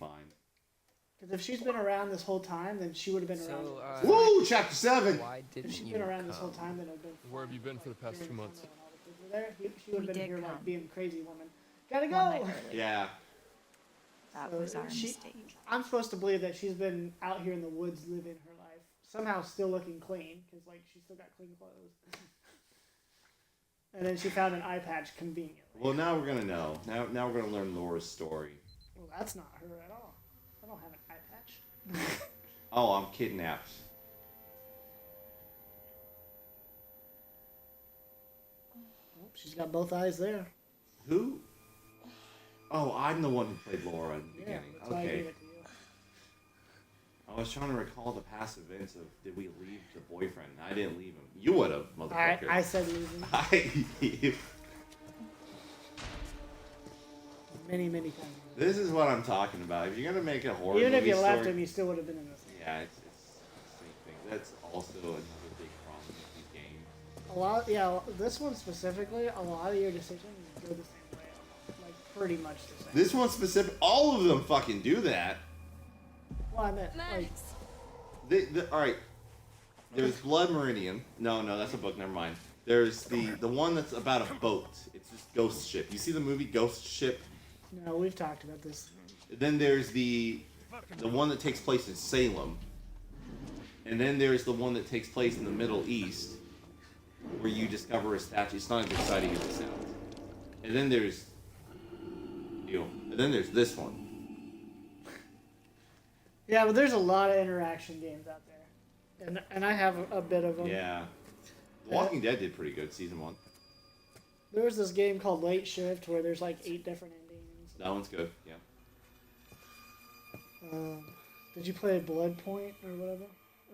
fine. Because if she's been around this whole time, then she would have been around. Woo! Chapter 7! Why If didn't she's you been around come? this whole time, then it would have been. Where have you been for the past 2 months? When all the kids were there, she would have We been did here come. like being crazy woman. Gotta One night go. early. Yeah. That So was our she- mistake. I'm supposed to believe that she's been out here in the woods living her life, somehow still looking clean, because like she's still got clean clothes. And then she found an eye patch conveniently. Well, now we're gonna know. Now we're gonna learn Laura's story. Well, that's not her at all. I don't have an eye patch. Oh, I'm kidnapped. Oh, she's got both eyes there. Who? Oh, I'm the one who played Laura in the Yeah, beginning. that's why I Okay. gave it to you. I was trying to recall the past events of did we leave the boyfriend? I didn't leave him. You would have, motherfucker. I said losing many times. This is what I'm talking about. If you're gonna make a horror Even if movie you left story, him, you still would have been in this. yeah, it's the same thing. That's also another big problem with these games. A lot, yeah. This one specifically, a lot of your decisions go the same way, almost. Like pretty much the same. This one specific, all of them fucking do that. Well, I meant like All right. There's Blood Meridian. No, that's a book. Never mind. There's the one that's about a boat. It's just Ghost Ship. You see the movie Ghost Ship? no, we've talked about this. Then there's the one that takes place in Salem. And then there's the one that takes place in the Middle East, where you discover a statue. It's not as exciting as it sounds. And then there's this one. Yeah, but there's a lot of interaction games out there, and I have a bit of them. Yeah. The Walking Dead did pretty good, season 1. There was this game called Late Shift where there's like 8 different endings. That one's good, yeah. Did you play Blood Point or whatever?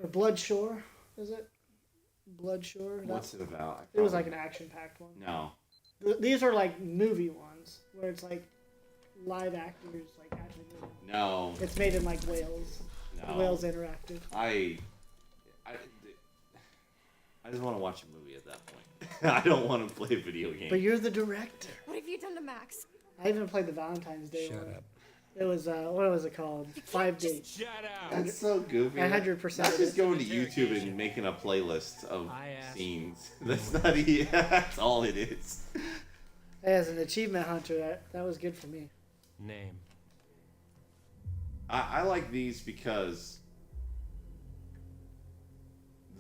Or Blood Shore, is it? Blood Shore? What's it about? It was like an action-packed one. No. These are like movie ones where it's like live actors like actually moving. No. It's made in like Wales. No. Wales Interactive. I just want to watch a movie at that point. I don't want to play a video game. But you're the director. What have you done to Max? I even played the Valentine's Day Shut one. up. It was what was it called? 5 dates. Shut up! That's so goopy. 100%. That's just going to YouTube and making a playlist of scenes. That's not that's all it is. As an achievement hunter, that was good for me. Name. I like these because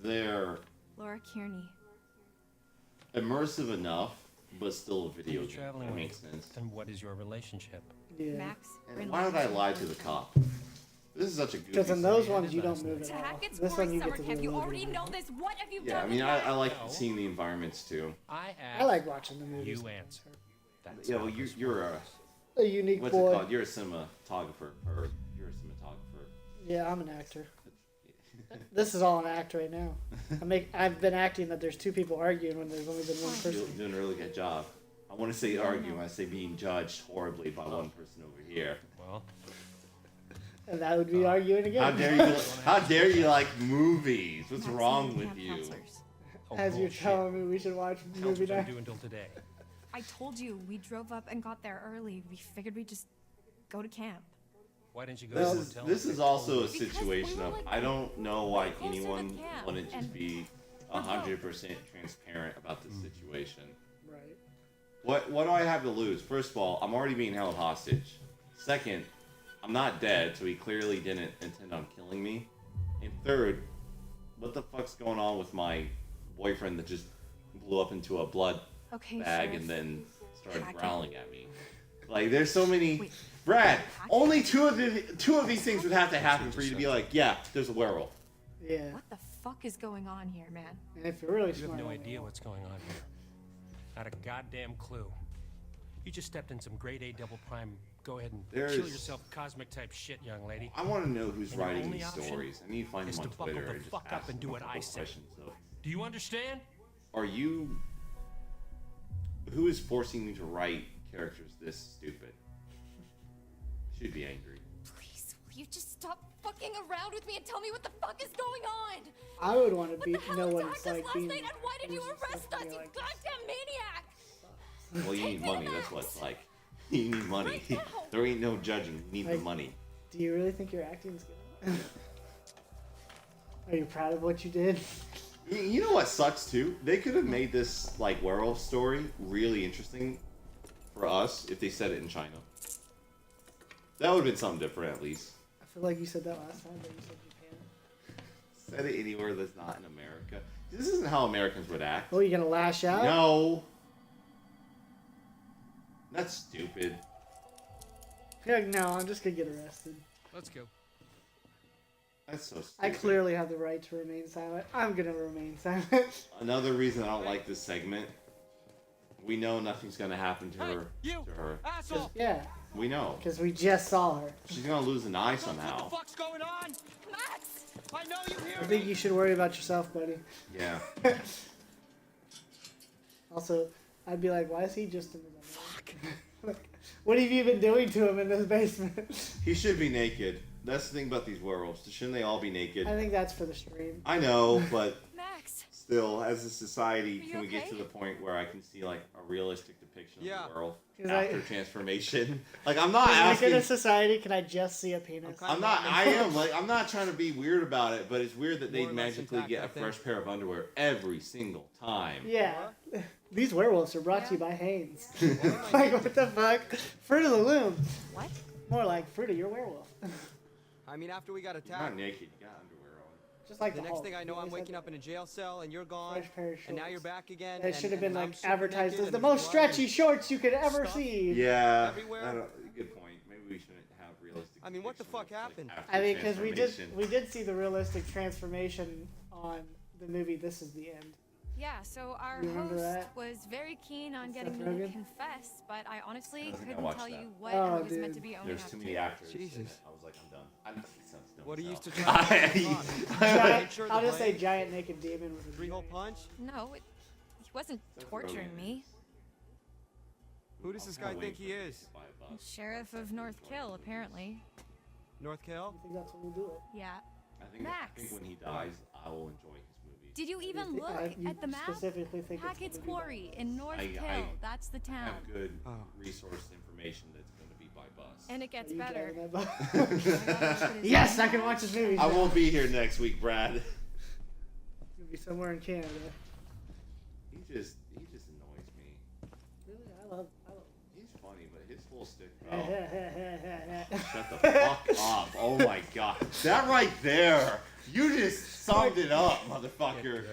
they're Laura Kearney. immersive enough, but still a video You're game. traveling That with- makes sense. And what is your relationship? Yeah. Max. And why did I lie to the cop? This is such a goofy Because in those story. ones you don't move To at all. Hackett's This one Quarry you summer get to camp. really You move already it. know this. What have you Yeah, done? I mean, with I Max? like seeing the environments too. I I like watching the movies. You answer. That's Yeah, how well, this you're works. A unique what's boy. it called? You're a cinematographer, or you're a cinematographer. Yeah, I'm an actor. This is all an act right now. I've been acting that there's 2 people arguing when there's only been one You're person. doing a really good job. I want to say arguing, I say being judged horribly by one person over here. Well, And that would be arguing again. How dare you? How dare you like movies? What's Max wrong and with camp you? counselors. oh, As you're bullshit. telling me we should watch movie Counselors night. aren't due until today. I told you we drove up and got there early. We figured we'd just go to camp. Why didn't you go This to the is hotel? this and is take also a photos? Because situation we were, of like, I don't know why closer to anyone camp, wouldn't just and be 100% transparent about this situation. Right. What do I have to lose? First of all, I'm already being held hostage. Second, I'm not dead, so he clearly didn't intend on killing me. And third, what the fuck's going on with my boyfriend that just blew up into a blood Okay, bag Sheriff. and then started Hackett. growling at me? Like, there's so many. Wait. Brad, Hackett? only two of these things would have to happen for you to be like, yeah, there's a werewolf. Yeah. What the fuck is going on here, man? And if you're really You have smart. no on idea it. what's going on here. Not a goddamn clue. You just stepped in some grade A double prime. Go ahead and kill There's- yourself cosmic type shit, young lady. I want to know who's And your writing only these option stories. I need to find is him on to buckle Twitter the and just fuck up ask and him do a what couple I say. questions. So, Do you understand? are you? Who is forcing you to write characters this stupid? Should be angry. Please, will you just stop fucking around with me and tell me what the fuck is going on? I would want to What be the hell know what attacked it's us like last being. night, and why did you forced to arrest be us, you like- goddamn maniac? Well, you need money. That's what it's like. You need money. Right now. There ain't no judging. You need the Like- money. Do you really think your acting's good? Are you proud of what you did? You know what sucks too? They could have made this like werewolf story really interesting for us if they said it in China. That would have been something different at least. I feel like you said that last time, but you said Japan. Said it anywhere that's not in America. This isn't how Americans would act. Oh, you gonna lash out? No. That's stupid. You're like, no, I'm just gonna get arrested. Let's go. That's so stupid. I clearly have the right to remain silent. I'm gonna remain silent. Another reason I don't like this segment. We know nothing's gonna happen to Hey, her. you To her. asshole! Yeah, We know. because we just saw her. She's gonna lose an eye What somehow. the fuck's going on? Max! I know you hear I think me. you should worry about yourself, buddy. Yeah. Also, I'd be like, why is he just in his underwear? Like, what have you been doing to him in this basement? He should be naked. That's the thing about these werewolves. Shouldn't they all be naked? I think that's for the stream. I know, but Max! still, as a society, Are you can we get okay? to the point where I can see like a realistic depiction Yeah. of the werewolf 'Cause after I- transformation? Like, I'm not Like in asking. a society, can I just see a penis? I'm I'm not. I am like. I'm not trying to be weird about it, but it's weird that More they'd or less magically intact, get I a think. fresh pair of underwear every single time. Yeah. These werewolves are brought to you by Hanes. Yeah. Like, what the fuck? Fruit of the Loom. What? More like Fruit of your werewolf. I mean, after we got You're not attacked, naked. You got underwear on. Just like the next Hulk. thing I know, You I'm always waking had up in a jail cell and you're gone, fresh pair of and now shorts. you're back again. That should have been and I'm like super advertised naked as the and most blood and- stretchy shorts you could ever stuff. see. Yeah. Everywhere. I don't, good point. Maybe we shouldn't have realistic. I mean, what the depictions fuck of, like, happened? after I mean, because transformation. we did see the realistic transformation on the movie This Is the End. Yeah, so our You remember host that? was very keen on Seth getting me to Rogen? confess, but I honestly I don't think I couldn't watched tell that. you what Oh, I was meant dude. to be owning There's up too to. many actors. in Jesus. it. I was like, I'm done. I'm not. Sounds dumb What as he used to hell. try. Giant, sure the I'll just say blade- giant naked demon with a Three-hole beard. punch? No, he wasn't Seth torturing Rogen me. Who does this guy think he is? Sheriff of North Kill, apparently. North Kill? I think that's what we'll do it. Yeah. I Max. think when he dies, I will enjoy his movie. Did you even You look thi- you at the map? specifically think Hackett's it's gonna be Quarry in North I- Kill. I That's the I town. have good Oh. resource information that's going to be by bus. And it gets you better. driving that Oh my gosh, it is Yes, so I can watch this movie. I now. won't be here next week, Brad. You'll be somewhere in Canada. He just annoys me. Really, I love. He's funny, but his full stick. Oh. Oh, shut the fuck up! Oh my god, that right there, you just summed it up, motherfucker.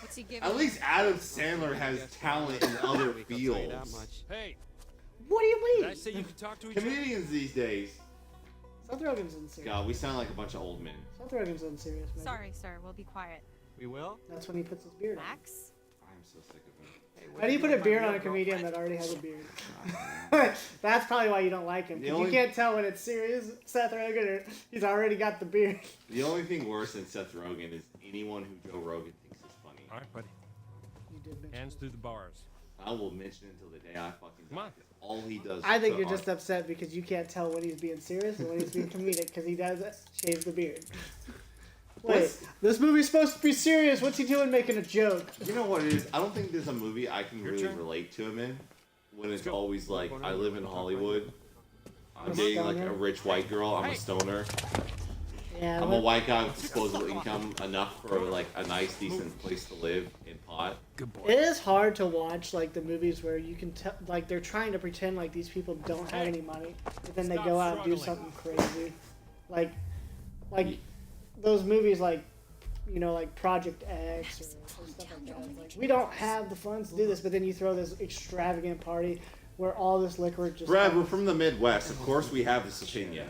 What's he giving? At least Adam Sandler has talent in other Week, I'll tell you that fields. much. Hey, What do you did I mean? say you could talk to each other? Comedians these days, Seth Rogen's unserious. God, we sound like a bunch of old men. Seth Rogen's unserious, man. Sorry, sir. We'll be quiet. We will? That's when he puts his beard on. Max? I'm so sick of him. Hey, what How do you did put a with my beard on a real comedian girlfriend? that already has a beard? That's probably why you don't like him. The 'Cause only- you can't tell when it's serious Seth Rogen or he's already got the beard. The only thing worse than Seth Rogen is anyone who Joe Rogan thinks is funny. All right, buddy. You did mention Hands through the bars. I will mention it until the day I fucking Come die. on. 'Cause all he does. I think is you're put just upset because you can't tell when he's being serious and when he's being comedic because he does shave the beard. Wait, What's- this movie's supposed to be serious. What's he doing making a joke? You know what it is? I don't think there's a movie I can Your really turn. relate to him in. When it's go. always like, Going I on. live in Hollywood. I'm A dating like stoner? a rich white girl. I'm Hey. a stoner. Yeah, I'm a what- white guy with disposable income enough for like a nice, decent place to live in pot. Good boy. It is hard to watch like the movies where you can tell like they're trying to pretend like these people don't have any money, but then they Stop go out and do struggling. something crazy, like those movies like like Project X or stuff like that. Like, we don't have the funds to do this, but then you throw this extravagant party where all this liquor just. Brad, we're from the Midwest. Of course, we have this opinion.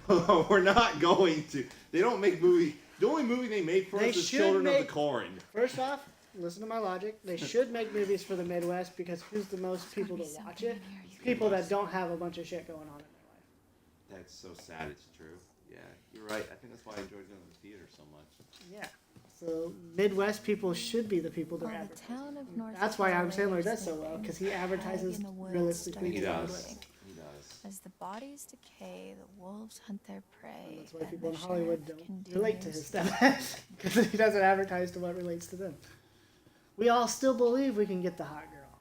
We're not going to. They don't make movie. The only movie they make for They us is should Children of make- the Corn. First off, listen to my logic. They should make movies for the Midwest because who's the most people to watch it? People that don't have a bunch of shit going on in their life. That's so sad. It's true. Yeah, you're right. I think that's why I enjoy going to the theater so much. Yeah. So Midwest people should be the people they're While the advertising. town of North That's why Adam Kill Sandler lay does so well, sleeping, because he advertises hag in the woods realistically. He starts does. waiting. He does. As the bodies decay, the wolves hunt their prey. That's why and people the in Hollywood sheriff don't relate to his continues stuff, because he doesn't advertise to what relates to them. We all still believe we can get the hot girl.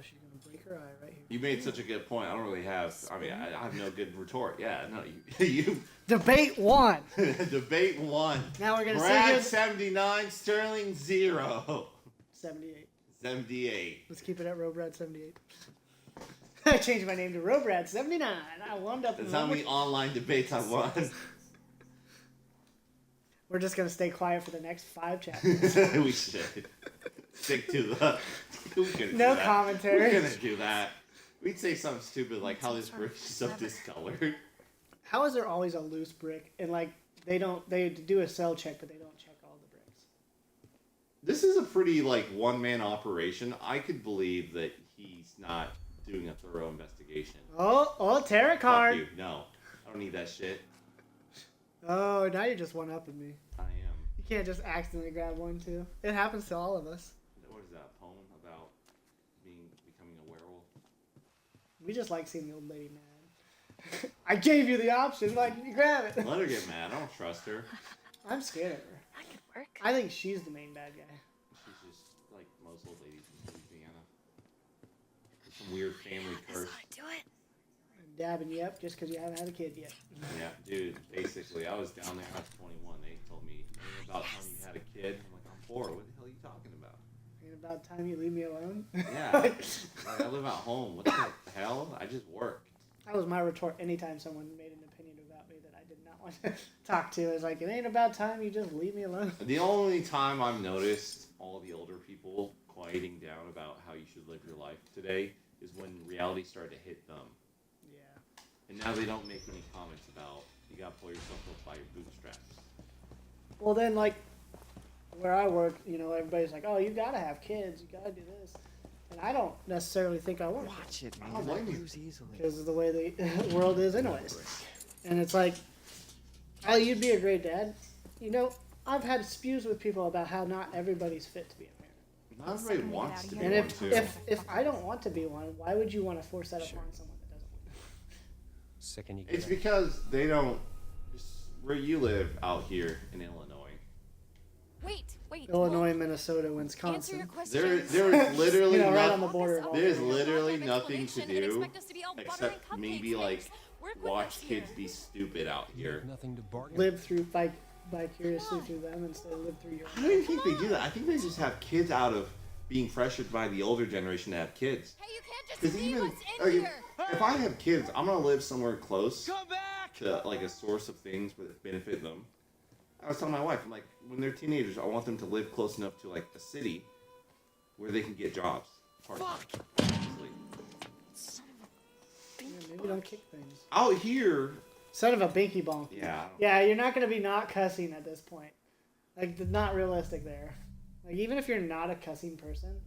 she's gonna break her eye right here. You made such a good point. I don't really have. I mean, I have no good retort. Yeah, no, you Debate 1. debate 1. Now we're gonna Brad see 79, Sterling 0. 78. 78. Let's keep it at Robrad 78. I changed my name to Robrad 79. I warmed up. That's how many online debates I won. We're just gonna stay quiet for the next 5 chapters. We should stick to the. We're gonna do No that. commentary. We're gonna do that. We'd say something stupid like how this brick is so discolored. How is there always a loose brick and like they do a cell check but they don't check all the bricks? This is a pretty like one-man operation. I could believe that he's not doing a thorough investigation. Oh, tarot Fuck card. you. No, I don't need that shit. Oh, now you're just one-upping me. I am. You can't just accidentally grab one too. It happens to all of us. What is that poem about becoming a werewolf? We just like seeing the old lady mad. I gave you the option, like you grab it. Let her get mad. I don't trust her. I'm scared of her. That could work. I think she's the main bad guy. She's just like most old ladies in Louisiana. Some weird family curse. Do it. I'm dabbing you up just because you haven't had a kid yet. Yeah, dude. Basically, I was down there. I was 21. They told me "Ain't about time you had a kid. I'm like, I'm 4. What the hell are you talking about? Ain't about time you leave me alone. Yeah, like, I live at home. What the hell? I just work. That was my retort anytime someone made an opinion about me that I did not want to talk to. It's like, it ain't about time you just leave me alone. The only time I've noticed all the older people quieting down about how you should live your life today is when reality started to hit them. Yeah. And now they don't make any comments about, you gotta pull yourself up by your bootstraps. Well, then, like, where I work, you know, everybody's like, oh, you gotta have kids, you gotta do this. And I don't necessarily think I want to. Watch it, I man. don't blame you. Lose easily. Because of the way the world is anyways. And it's like, oh, you'd be a great dad. You know, I've had spews with people about how not everybody's fit to be a parent. Not everybody wants to be And one, too. if I don't want to be one, why would you want to force that upon someone that doesn't want to? Sick and you It's get it. because they don't, where you live out here in Illinois, Wait. Illinois, Minnesota, Answer Wisconsin. your questions. there's literally You know, right not- on the border of all there's that. literally nothing to do Expect us to be all butter and except cupcakes maybe like next. Work with watch us here. kids be stupid out You here. have nothing to bargain. Live through vicariously through them instead of live through your I don't even think they do that. I think they just have kids out of being pressured by the older generation to have kids. Hey, you can't just Because see even what's in like, here. if I have kids, I'm gonna live somewhere close Come back! to like a source of things that benefit them. I was telling my wife, I'm like, when they're teenagers, I want them to live close enough to like a city where they can get jobs. Part-time, easily. Yeah, maybe don't kick things. Out here, Son of a binky bonk. yeah. Yeah, you're not gonna be not cussing at this point. Like, not realistic there. Like, even if you're not a cussing person,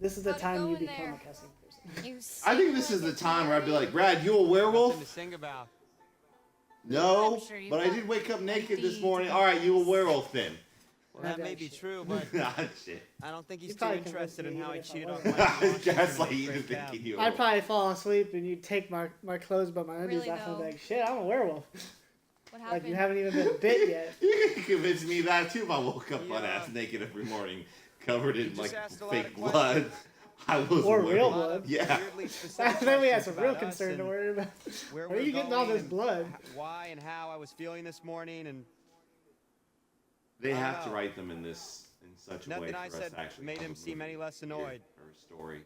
this is the How'd it time go you in become there? a cussing person. You I think seem this is like the a time where I'd be like, Tory. Brad, you a Nothing werewolf? to sing about. No, I'm sure you but I got did wake up naked this deeds morning. and All right, you a werewolf then? Well, that may be true, but Ah, shit. I don't think he's You too probably interested in convinced me how he even if I cheated on wasn't. Mikey Washington That's like with you Great thinking Cab. you. I'd probably fall asleep and you'd take my clothes but my undies Really, off and though? be like, shit, I'm a werewolf. What Like, happened? you haven't even been bit yet. You can convince me that too if I woke up butt Yeah. ass naked every morning, covered in just like asked a lot fake of blood. questions. I was Or a real werewolf. blood. Yeah. Weirdly specific Then we had questions some real about us concern to and worry about. where Where are we're you getting all going this and blood? Why and how I was feeling this morning, and They I have to know. write them in such a way nothing for I us said to actually made have him a seem movie any less here annoyed. or a story.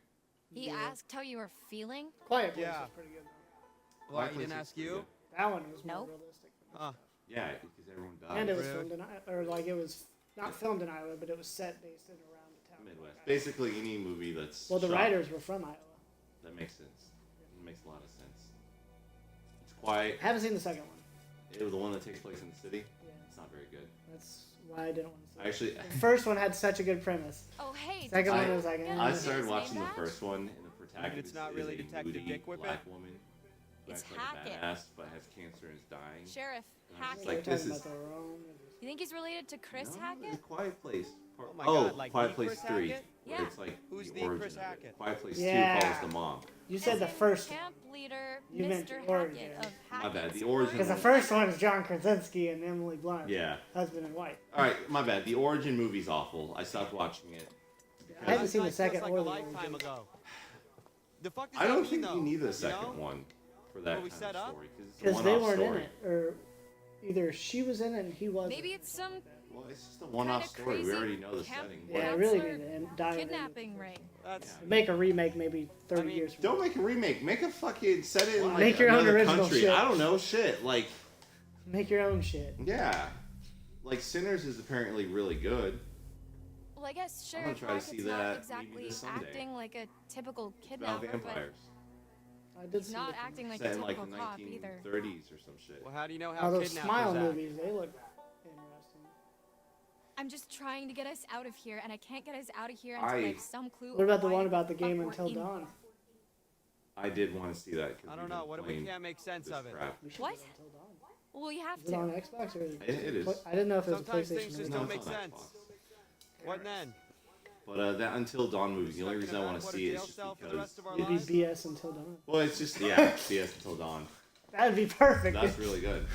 He asked how you were feeling. Quiet Place Yeah. was pretty good though. Why, Black he didn't Place is ask pretty you? good. That one was more Nope. realistic. Huh. Yeah, because everyone And it died. was Rude. filmed in, or like it was not filmed in Iowa, but it was set based in around the town. Midwest. Basically, any movie that's Well, the shot, writers were from Iowa. that makes sense. It makes a lot of sense. It's quiet. I haven't seen the second one. It was the one that takes place in the city. Yeah, It's not very good. that's why I didn't want to see it. Actually, The first one had such a good premise. Oh, hey. Second did one you was like, get eh. I his started name watching the back? first one, and the protagonist it's not is really a Detective moody Dick Whippet? black woman who It's acts like a Hackett. badass, but has cancer and is dying. Sheriff And I was Hackett. like, They're this talking is about the wrong. You think he's related to Chris no, Hackett? The Quiet Place. Oh my God, like Quiet the Place Chris 3. Hackett? Where Yeah. it's like Who's the the origin Chris of it. Hackett? Quiet Place Yeah. 2 follows the mom. You said the As in first one. camp leader, You meant Mr. the origin. Hackett of My bad, Hackett's the origin. Because the first one is John Krasinski and Emily Blunt. Yeah. Husband and wife. Alright, my bad. The origin movie's awful. I stopped watching it. I haven't Last seen the night feels second like or a the lifetime origin. ago. The fuck does I that don't mean, think though? you need the You second know? one for that What we kind set of up? story it's a Because they one-off weren't story. in it, or either she was in it and he wasn't. Maybe it's some Well, it's just a one-off kinda story. We crazy already know the camp setting. Yeah, I counselor really need to dive into kidnapping ring. That's Make a remake maybe 30 I mean, years from Don't now. make a remake. Make a fucking set it in like Make your own another original country. shit. I don't know shit. Like, Make your own shit. yeah, like Sinners is apparently really good. Well, I guess I'm Sheriff gonna try to see Crockett's that not maybe exactly this Sunday. acting like a typical About kidnapper, but vampires. I did he's see not the- acting like Set a in like typical the cop either. 1930s or some shit. well, how do you know how Oh, those kidnappers Smile act? movies, they look interesting. I'm just trying to get us out of here, and I can't get us out of here I- until I have some clue. What about of the why one about the fuck game we're Until in Dawn? here. I did want to see that. 'Cause I we've don't know. been What if we playing can't make sense this of it? crap. We should What? do Until Dawn. Well, you have Is it on to. Xbox or? It is. I didn't know if it was a Sometimes things PlayStation. just or No, don't not. it's make on sense. Xbox. What then? But that Until Dawn movie, the only reason I want to What, a see it jail is just cell for the because rest of our It'd lives? be BS Until Dawn. well, it's just yeah, BS Until Dawn. That'd be perfect. That's really good.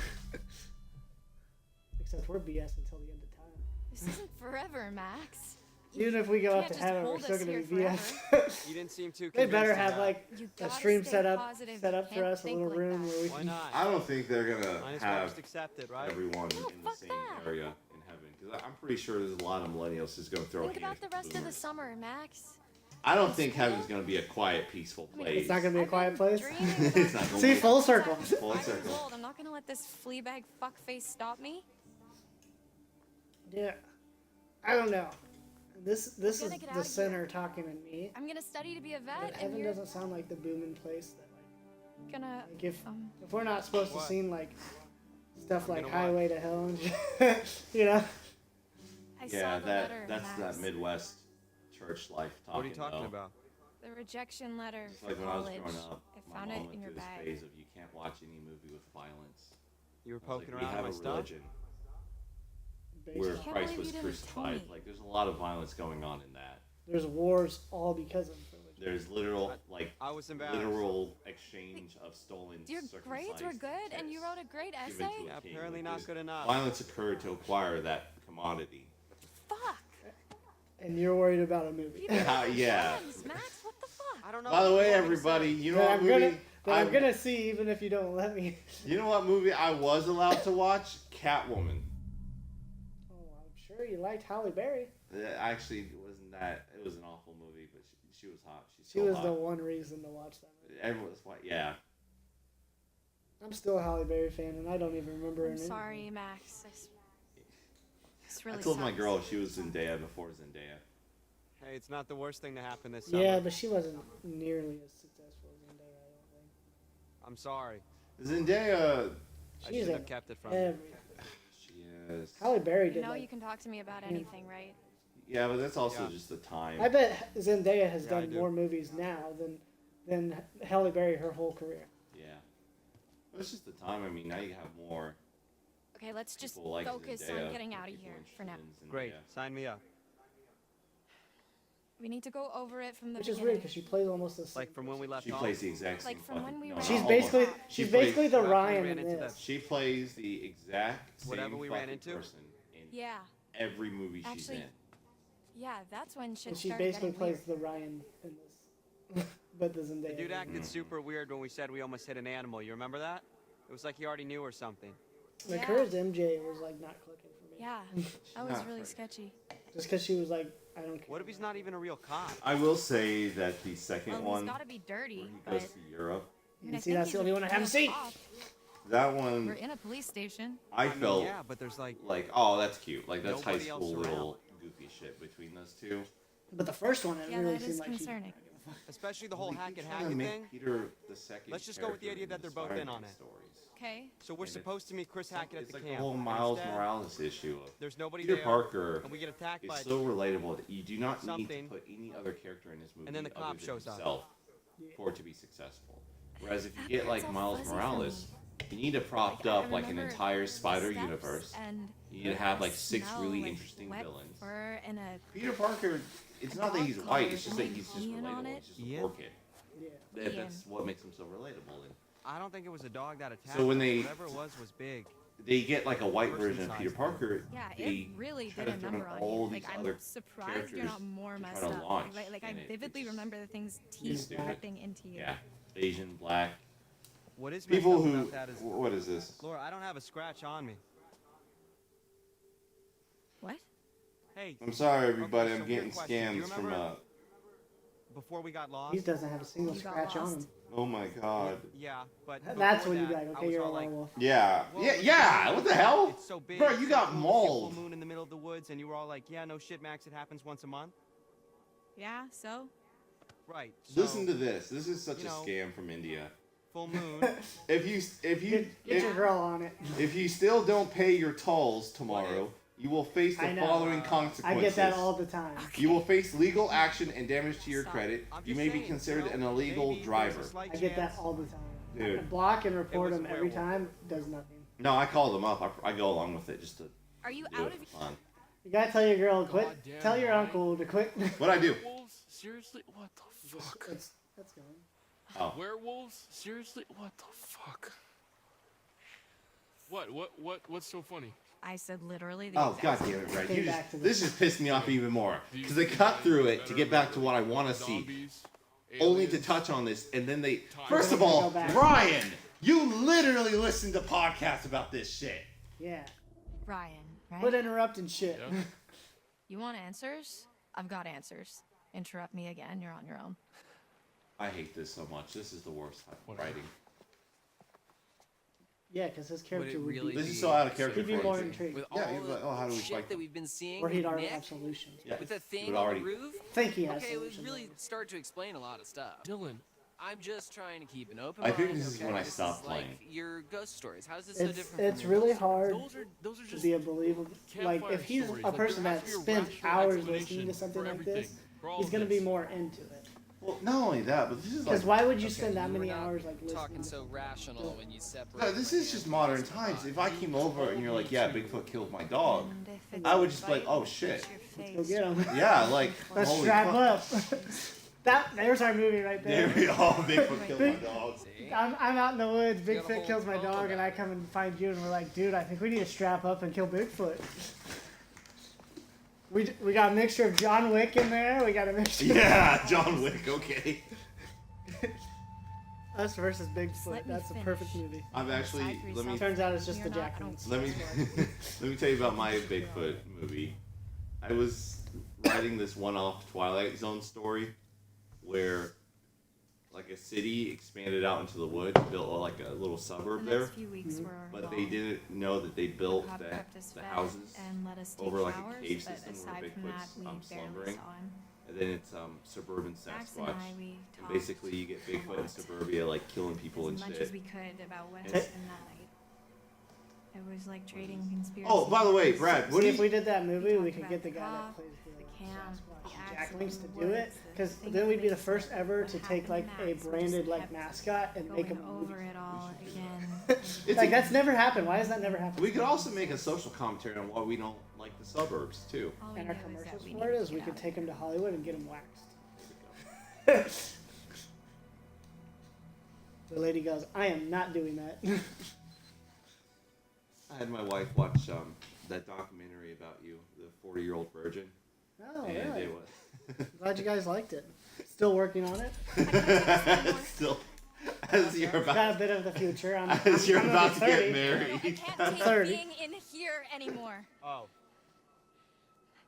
Except we're BS until the end of time. This isn't forever, Max. Even if we go up can't to just heaven, we're hold still us gonna be here BS. You didn't seem too They convinced better of have that. like You a gotta stream stay set up positive. for You us, a can't little think like room that. where we Why can. not? I don't think they're gonna Minus have first accepted, right? everyone No, in the fuck same that. area in heaven because I'm pretty sure there's a lot of millennials who's gonna throw Think about hands the with rest of the boomers. summer, Max. I don't think heaven's gonna be a quiet, peaceful I mean, place. It's not gonna be a I've quiet been place. dreaming It's about not gonna See, be full circle. since I was Full 5 years circle. old. I'm not gonna let this fleabag fuckface stop me. Yeah, I don't know. This is gonna get out the of sinner here. talking in me. I'm gonna study to be a But vet, and heaven you're doesn't sound like the booming place that gonna. like if we're Um, not supposed to What? seem like stuff I'm like gonna Highway to Hell and shit, you know. I Yeah, saw the letter, that's Max. that Midwest church life talking. What are you talking though. about? The rejection letter Just for like when I was college. growing up, I my found mom it went in your through this bag. phase of you can't watch any movie with violence. You were I was poking like, we around have my a stuff? religion Based where on- Can't Christ believe was you didn't tell crucified. me. Like there's a lot of violence going on in that. There's wars all because of religion. There's literal like I was embarrassed. literal exchange of stolen. Your grades were circumcised good, and you kids wrote a great given to essay. a Yeah, king. apparently Like, not there's- good enough. Violence occurred to acquire that commodity. Fuck. And you're worried about a movie. You didn't have Yeah. friends, Max. What the fuck? I don't know. By the what way, you want me to everybody, say. you know That what I'm movie? gonna, that I'm gonna see even if you don't let me. You know what movie I was allowed to watch? Catwoman. Oh, I'm sure you liked Halle Berry. Actually, it wasn't that. It was an awful movie, but she was hot. She's She still was hot. the one reason to watch that movie. Everyone was like, yeah. I'm still a Halle Berry fan, and I don't even remember her I'm name. sorry, Max. This really I told my sucks. girl she was Zendaya before Zendaya. Hey, it's not the worst thing to happen this summer. Yeah, but she wasn't nearly as successful as Zendaya, I don't think. I'm sorry. Zendaya, I She's should in have kept it from you. everything. she is. Halle Berry You did know like, you can talk to me about anything, right? Yeah, but that's also Yeah. just the time. I bet Zendaya has Yeah, I done do. more movies now than Halle Berry her whole career. Yeah. But it's just the time. I mean, now you have more Okay, let's just people like focus Zendaya, on getting out of people here interested for now. in Zendaya. Great. Sign me up. We need to go over it from the Which is beginning. weird because she plays almost the same. Like from when we left She home. plays the exact same. Like from when fucking- we no, were- not She's almost. basically She she's plays- basically the Whoever we Ryan ran in into this. She plays the exact same Whatever we ran fucking into? person in Yeah, every movie she's Actually, in. yeah, that's when shit And she started basically getting plays weird. the Ryan in this, but the Zendaya. The dude version. acted super weird when we said we almost hit an animal. You remember that? It was like he already knew or something. Like Yeah. hers MJ was like not clicking for me. Yeah, that was not really right. sketchy. Just because she was like, I don't care. What if he's not even a real cop? I will say that the second Well, one, he's got to be where dirty, he but goes to Europe, I mean, I See, think that's he's the only a one I haven't real seen. cop. that We're one in a police station. I mean, felt yeah, but there's like like, oh, that's cute. Like that's high Nobody else school around. little goofy shit between those two. But the first one, it Yeah, really that seemed is like concerning. especially the whole They hack keep and trying to hacky make thing. Peter the second. Let's just go with the character idea that they're both in Spider-Man on it. Stories. Okay. So we're And supposed to meet Chris Hackett at It's the like camp. the whole Miles Instead, Morales issue of There's nobody Peter there, Parker and we get attacked by. is so relatable that you do not need something, to put any other character in this movie and then the other cop than shows up. himself for it to be successful. Whereas if you get That's like all Miles fuzzy for Morales, me. you need to prop I up like an remember entire the Spider steps universe. And You need to have like 6 smell really like interesting wet villains. fur and a Peter Parker, it's not that he's dog white, collar it's just that and he's just Ian on relatable. it. He's just a Ian? poor kid. Yeah. That's Ian. what makes him so relatable. And I don't think it was a dog that attacked. when us. they- Whatever it was big. they get like a white Person version of size. Peter Parker. Yeah, they it really try did to a throw number in on all you. these Like, other I'm surprised you're characters not more to messed try to up. launch, Like I and vividly it's remember the things just teeth stupid. ripping into you. Yeah, Asian, black What is messed people up who. about that is, What is this? Laura, I don't have a scratch on me. What? Hey, I'm sorry, everybody. Okay, so I'm weird getting question. Do you scams from. remember- before we got lost. He doesn't have a single You got scratch on him. lost. Oh my god. Yeah, but That's before when you'd be that, like, I okay, was you're a all like, werewolf. Yeah. "Whoa, Yeah. what's Yeah. going on? What the hell? It's so big. Bro, you it's got so cool to see a mauled. full moon in the middle of the woods, and you were all like, "Yeah, no shit, Max. It happens once a month." Yeah, so? Right. So, Listen to this. This is such you a know- scam from India. full moon. If you Get your girl on it. if you still don't pay your tolls tomorrow, you will face I the know. following I consequences. get that all the time. You will face legal action and damage to your Stop. credit. I'm You just may be saying, considered you know, an illegal maybe there's a driver. slight I get that chance. all the time. Dude. I block and report was a him every werewolf. time. Does nothing. No, I call them up. I go along with it just to Are you do out it of for fun. You gotta tell your girl to quit. Goddamn Tell your right. uncle to quit. What I do? Werewolves? Seriously? What the fuck? That's going. Oh, Werewolves? Seriously? What the fuck? What's so funny? I said literally the oh, exact god same damn it, thing. right? Came You back to this just pissed me off even more Do you because they think cut it's through it to better get back to with what I want to see, zombies, only to aliens? touch on this, and then they. Time. First of We're gonna all, go back. Ryan, you literally listen to podcasts about this shit. Yeah. Ryan, right? Quit interrupting shit. Yeah. You want answers? I've got answers. Interrupt me again, you're on your own. I hate this so much. This is the worst type of Whatever. writing. Yeah, because his character would really be. This is so out of character He'd be for more you. intrigued. With Yeah, all he'd be like, the oh, how do we shit fight that them? we've been seeing Or he'd with already Nick, have solutions. Yeah. with the He thing would on already- the roof. Think he has Okay, it would solutions. really start to explain a lot of stuff. Dylan, I'm just trying to keep an open I mind. think this is okay? when I This stopped is like playing. your ghost stories. How is this so It's different? it's from your really ghost stories? hard those are to just be a believable. Like campfire if he's stories. a Like, there person has that to be a spends rational hours explanation listening to something for like everything, this, for all he's of gonna be this. more into it. Well, not only that, but this is Because like. why would you Okay, spend that you were many not hours like listening? talking so rational when you separate. No, this my is just hand modern from times. God. If I came over and you're like, yeah, Bigfoot killed my dog, And if it's I would just be like, bite, oh it's shit. your Go face. get him. Yeah, like. Let's holy strap fuck. up. There's our movie right There there. we go. Bigfoot killed my Big- dog. See? I'm out in the woods. got a Bigfoot whole kills my photo dog, and I about come and find you, and we're like, dude, I think we need to strap up and kill Bigfoot. We got a mixture of John Wick in there. We got a mixture. Yeah, John Wick. Okay. Us versus let Bigfoot. me That's a finish. perfect movie. I've actually. Decide for Let me. yourself. Turns out it's just You're the not- Jack I don't Nance. Let me. swear. Let me tell you about my Bigfoot movie. I was writing this one-off Twilight Zone story, where, like, a city expanded out into the woods, built like a little The suburb next there, few weeks were but long. they didn't know that they built Cobb the kept us fed houses and let us take over like showers, a cave but system where aside from that, Bigfoot's we barely slumbering, saw him. and then it's suburban Max and Sasquatch. I, we And talked basically, you get Bigfoot in suburbia, like killing people and as much shit. as we could about what And- happened that night. It was like trading conspiracy. Oh, by the way, theories, Brad, what See, do if we you? did that movie, we talked could about get the the guy cop, that plays the the camp, Sasquatch, the Jack Links, to accident do in the it, woods, the because thing then we'd be the that first ever what to take happened like to a Max, we just branded like kept mascot and make Going him over it all again. It's like a- that's never happened. Why has that never happened? We could also make a social commentary on why we don't like the suburbs too. All we And our knew is that commercials we for needed it to is we get could out of take there. him to Hollywood and get him waxed. The lady goes, I am not doing that. I had my wife watch that documentary about you, the 40-year-old virgin, Oh, and really? it was Glad you guys liked it. Still working on it. still as you're about Got a bit of the future. as you're I'm about over to get 30. married. I can't I'm take 30. being in here anymore. Oh.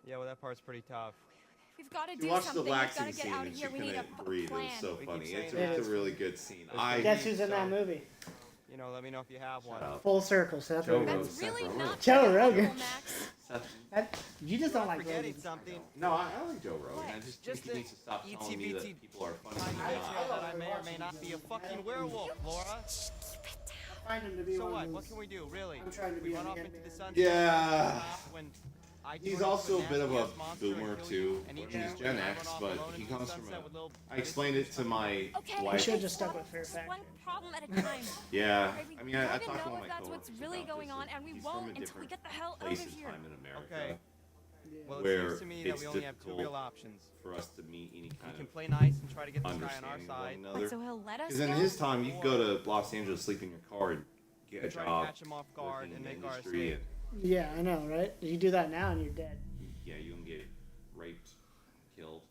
Yeah, well, that part's pretty tough. We've got to You do watch the something. We've got waxing to get scene out of and she here. We need a couldn't breathe. It plan. was so We keep funny. saying It's that. a really good scene. Guess who's in that So- movie? You know, let me know if you have one. Shut up. Full circle, Seth Joe Rogen. Rogan. That's really Seth not Joe very Rogan. helpful, Max. That, you just don't like Forgetting Rogan. something. No, I like Joe Rogan. I What? just Just think he needs to stop telling me ETBT that people are funny Tiny when they're detail not. that I may or may not be a fucking werewolf, Laura. I find him to be So one what? of What those. can we do, really? I'm trying to We be run a off man, into the man. sunset. Yeah. When I He's turn also into a bit of a nasty-ass monster and boomer, kill too. you, and eat He's you, Gen and I X, run off but alone he into the comes from sunset a- with little I explained it to my Okay, wife. should've just stuck with Fair just Factor. one problem at a time. Yeah, Alright, we I mean, I gotta talked to know one if of my that's what's coworkers really about going this, on, and we he's won't from a until we different get the hell out of place in here. time in America, Okay. Well, it where seems to me that it's we only have two difficult real options. for us to meet any We kind can of play nice and try to get this guy on our understanding of one side. another. Wait, so he'll let us Because in go? his time, you could go to Los Angeles, sleep in your car, and get We a try to job, catch him off guard working and in the make our industry, escape. Yeah, I know, right? You do that now and you're dead. and yeah, you can get raped, killed.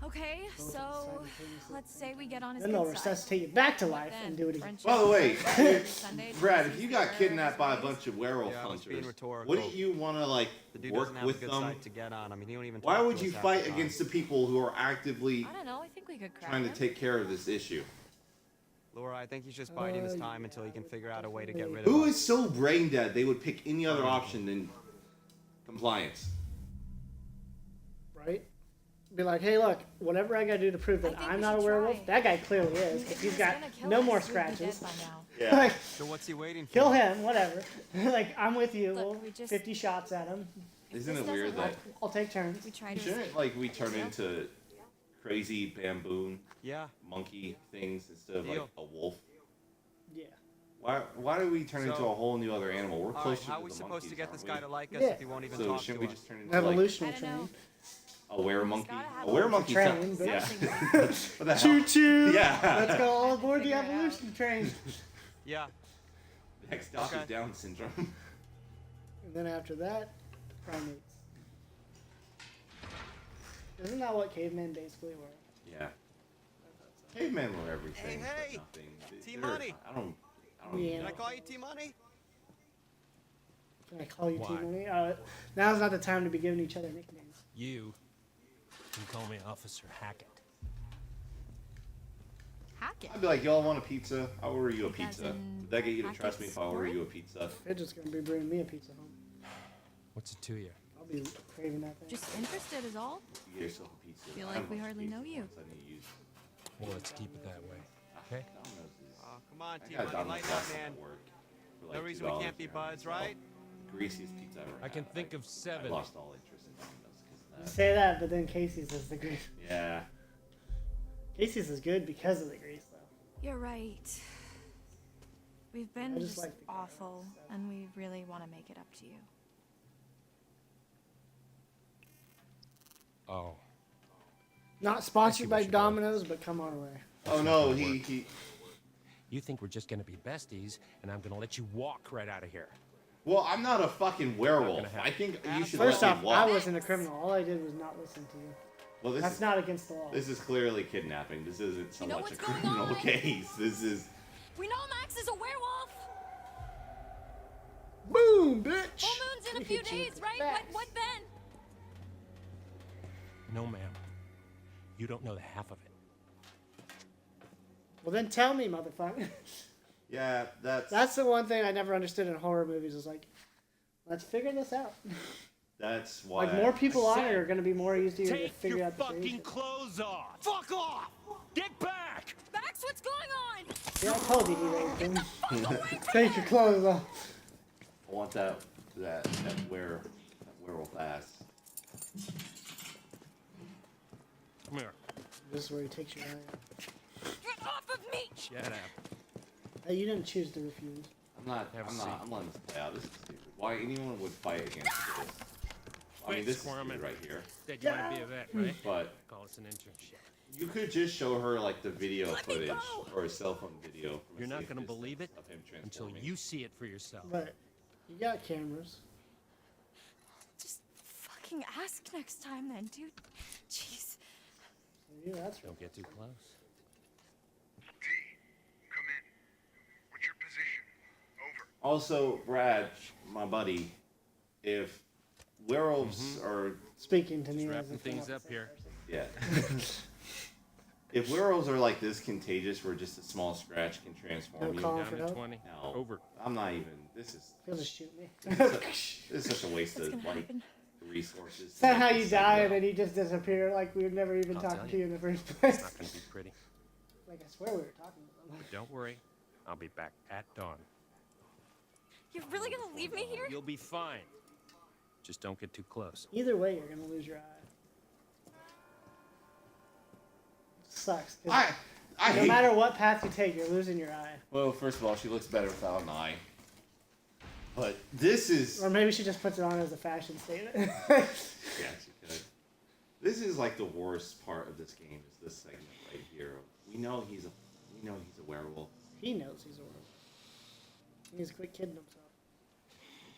Okay, Both so simultaneously let's at the say same we time. get on his Then they'll good side. resuscitate you back to What life then? and do it again. Friendship? By the way, Sunday, Brad, Tuesday, if you got Saturday, kidnapped by a Sundays? bunch of werewolf Yeah, I was being hunters, rhetorical. wouldn't you want to like The dude work doesn't have a with good them? side to get on. I mean, he don't even. Why talk would to you us half fight the time. against the people who are actively I don't know. I think we could crack trying to him. take care of this issue? Laura, I think he's just biding his time until he can figure out a way to get rid of Who us. is so brain dead they would pick any other option than compliance? Right? Be like, hey, look, whatever I gotta do to prove I that think I'm we not a should werewolf, try. that guy clearly is, If because he he's was got gonna kill no us, more we'd be dead scratches. by now. Yeah. Like, So what's he waiting for? kill him, whatever. Like, I'm with you. Look, We'll we just- 50 shots at him. Isn't this it weird doesn't that I'll take turns. We try to. shouldn't like we turn into crazy bamboo Yeah. monkey things instead of like Deal. a wolf? Yeah. Why do we turn into So- a whole new other animal? We're All right, closer how to are we the supposed monkeys, to get this aren't guy we? to like us Yeah. if he won't even So talk shouldn't to we us? just turn into like Evolutionary I don't know. train. a were-monkey? gotta have A were-monkey train, sounds- but- yeah. Something What the Choo hell? choo! Yeah. Let's go all aboard the Figure it out. evolution train. Yeah. Next stop is Okay. Down syndrome. And then after that, primates. Isn't that what cavemen basically were? Yeah. Cavemen were everything. Hey, hey! But nothing. T-Money! I don't. Yeah. Can I call you T-Money? Can I call you Why? T-Money? Now's not the time to be giving each other nicknames. You can call me Officer Hackett. Hack it. I'd be like, y'all want a pizza? I'll order you a As pizza. in Would that get you to trust me Hackett's if I order story? you a pizza? They're just gonna be bringing me a pizza home. What's it to you? I'll be craving that thing. Just interested is all. You get yourself a pizza. Feel I like have a we bunch of hardly know pizza you. ones I need to use. Well, let's keep it that way. Okay? Domino's is. Oh, come on, I got T-Money, Domino's lighten last up, time man. at work for No like reason we $2 can't be an hour. buds, right? Greasiest pizza I ever I can had. think of I 7. lost all interest in Domino's because You of that. say that, but then Casey's is the grease. Yeah. Casey's is good because of the grease, though. You're right. We've been I just just like the garlic awful, stuff. and we really want to make it up to you. Oh. Not sponsored what by you're doing. Domino's, but come our way. Oh no, he. You think we're just gonna be besties, and I'm gonna let you walk right out of here. Well, I'm not a fucking werewolf. Not gonna I think you should First let off, me walk. I wasn't a criminal. All I did was not listen to you. Well, this That's is not against the law. this is clearly kidnapping. This isn't so You know much a what's going criminal on? case. This is. We know Max is a werewolf. Boom, bitch! Full moon's in a We few hit you days, with right? facts. What then? No, ma'am. You don't know the half of it. Well, then tell me, motherfucker. Yeah, That's the one thing I never understood in horror movies. Is like, let's figure this out. that's why. Like more people on said, it are going to be more easier to Take figure your out the fucking solution. clothes off! Fuck off! Get back! Max, what's going on? Yeah, I told you he raped him. Take your clothes off. I want that werewolf ass. Come here. This is where he takes your eye out. Get off of me! Shut up. Hey, you didn't choose to refuse. I'm not. Have a I'm seat. not. I'm letting this play out. This is stupid. Why anyone would fight against this? I mean, Quit this is squirming. stupid right here. Said you want to be a vet, right? But Call us an internship. you could just show her like the video Let me footage go. or a cell phone video. From You're a not safe gonna distance believe it of him until transforming. you see it for yourself. But you got cameras. Just fucking ask next time then, dude. Jeez. Yeah, that's right. Don't get too close. T, come in. What's your position? Over. Also, Brad, my buddy, if werewolves are Speaking to me Just as wrapping if we're things not up the same here. person. yeah, if werewolves are like this contagious, where just a small scratch can transform No you. call. Down for to help? 20. No, Over. I'm not even. This is He'll just shoot me. this is such a waste What's of gonna like happen? resources. Is that to how make you this die segment. and then you just disappear like we were never even I'll talking tell to you in the first It's place? not gonna be pretty. Like I swear we were talking to them. But don't worry. I'll be back at dawn. You're really gonna leave me here? You'll be fine. Just don't get too close. Either way, you're gonna lose your eye. Sucks. 'cause I no hate. matter what path you take, you're losing your eye. Well, first of all, she looks better without an eye. But this is. Or maybe she just puts it on as a fashion statement. Yeah, she could. This is like the worst part of this game. Is this segment right here? We know he's a werewolf. He knows he's a werewolf. He needs to quit kidding himself.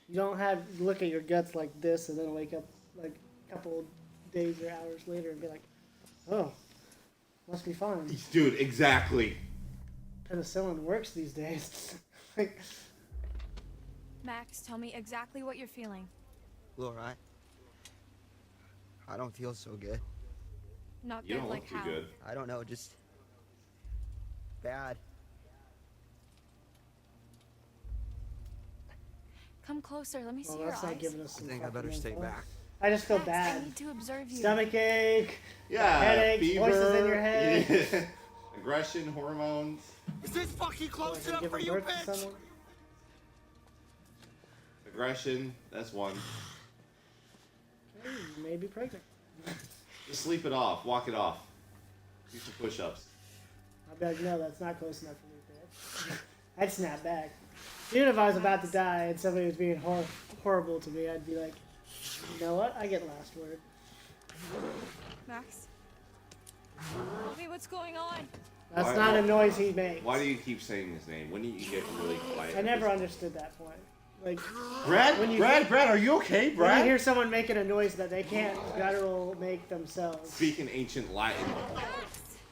You don't have look at your guts like this and then wake up like a couple days or hours later and be like, oh, must be fine. Dude, exactly. Penicillin works these days. Like, Max, tell me exactly what you're feeling. Laura, I don't feel so good. Not You good don't like look too how? good. I don't know, just bad. Come closer. Let me see well, your that's not eyes. giving us I some think I fucking better stay info. back. I just feel Max, I bad. need to observe you. Stomach ache. Yeah. Headaches, fever, voices in your head. yeah, aggression, hormones. Is this fucking close Like, giving birth to someone. Aggression, that's one. Okay, you may be pregnant. Just sleep it off. Walk it off. Do some push-ups. I'll be like, no, that's not close enough for me, bitch. I'd snap back. Even if I was about to die and somebody was being horrible to me, I'd be like, you know what? I get last word. Max? Tell me what's going on. That's Why- not a noise he makes. Why do you keep saying his name? When do you get really quiet? I never understood that point. Like, Brad, when you- Brad, are you okay, when you Brad? hear someone making a noise that they can't guttural make themselves, Speaking ancient Latin.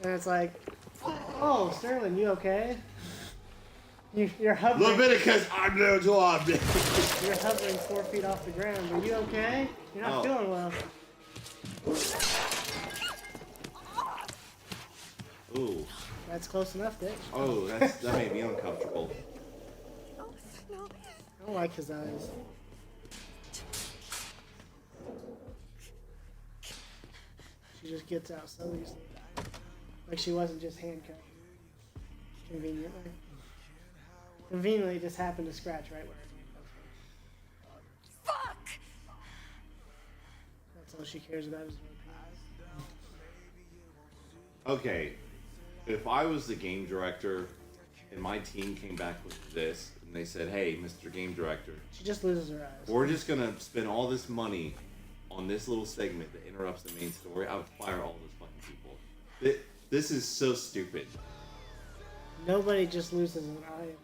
and it's like, oh, Sterling, you okay? You're hovering. Leviticus, I'm no job. You're hovering 4 feet off the ground. Are you okay? You're not Oh. feeling well. Ooh. That's close enough, bitch. Oh, that made me uncomfortable. Oh, no. I don't like his eyes. She just gets out so easily. Like she wasn't just handcuffed. Conveniently. Conveniently just happened to scratch right where her handcuffs were. Fuck! That's all she cares about is her penis. Okay, if I was the game director and my team came back with this and they said, hey, Mr. Game Director, She just loses her eyes. we're just gonna spend all this money on this little segment that interrupts the main story, I would fire all those fucking people. This is so stupid. Nobody just loses an eye in reaction.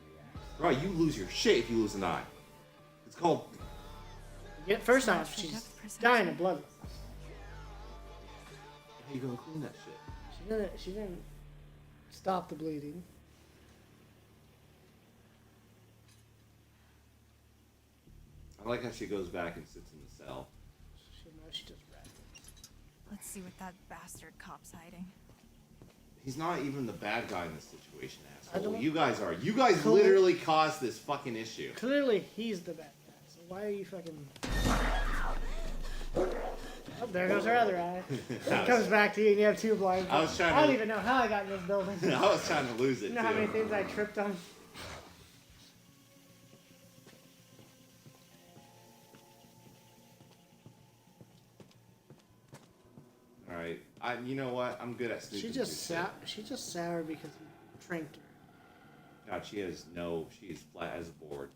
Right, you lose your shit if you lose an eye. It's called... First Not off, for she's depth perception. dying of blood loss. How you gonna clean that shit? She didn't stop the bleeding. I like how she goes back and sits in the cell. She just ran. Let's see what that bastard cop's hiding. He's not even the bad guy in this situation, I asshole. don't- You guys are. You guys Cool. literally caused this fucking issue. Clearly, he's the bad guy. So why are you fucking? Oh, there goes her other eye. It comes back to you, and you have two blind. I was trying I don't to- even know how I got in this building. I was trying to lose it, You know how many too. things I tripped on? Alright. You know what? I'm good at snooping. She through just shit. She just sour because he tranked her. God, she is flat as a board.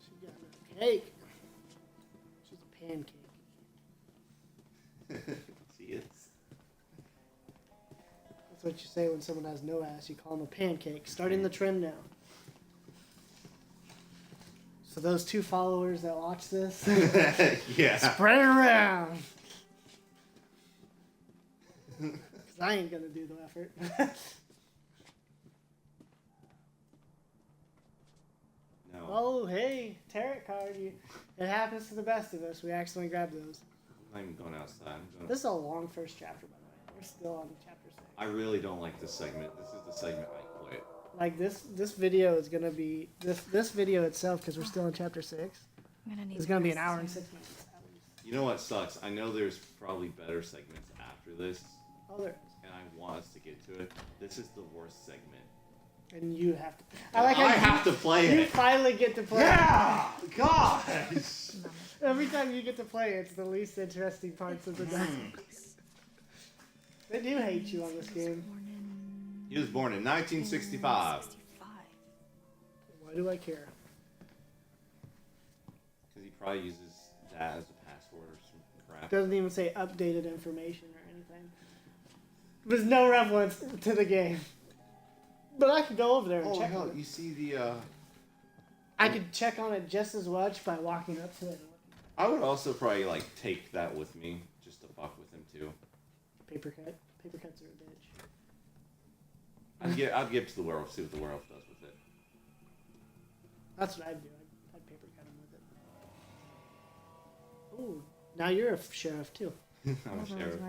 She got no cake. She's a pancake. She is. That's what you say when someone has no ass. You call them a pancake. Starting the trend now. So those 2 followers that watch this, Yeah. spread it around. Because I ain't gonna do the effort. No. Oh, hey, tarot card. It happens to the best of us. We accidentally grab those. I'm not even going outside. This is a long first chapter, by the way. We're still on chapter 6. I really don't like this segment. This is the segment I quit. Like this video is gonna be this video itself because we're still in chapter 6. I'm gonna need It's to gonna be an rest hour and soon. 6 minutes at least. You know what sucks? I know there's probably better segments after this, Oh, there is. and I want us to get to it. This is the worst segment. And you have to. I how have to play You it. finally get to play. Yeah! God! Every time you get to play, it's the least interesting parts of the day. They do hate you on this game. He was born in 1965. 65. Why do I care? Because he probably uses that as a password or some crap. Doesn't even say updated information or anything. There's no reference to the game. But I could go over there and Oh check. hell! it. You see the I could check on it just as much by walking up to it. I would also probably like take that with me just to fuck with him too. Paper cut. Paper cuts are a bitch. I'd give it to the werewolf, see what the werewolf does with it. That's what I'd do. I'd paper cut him with it. Ooh, now you're a sheriff too. I'm a sheriff.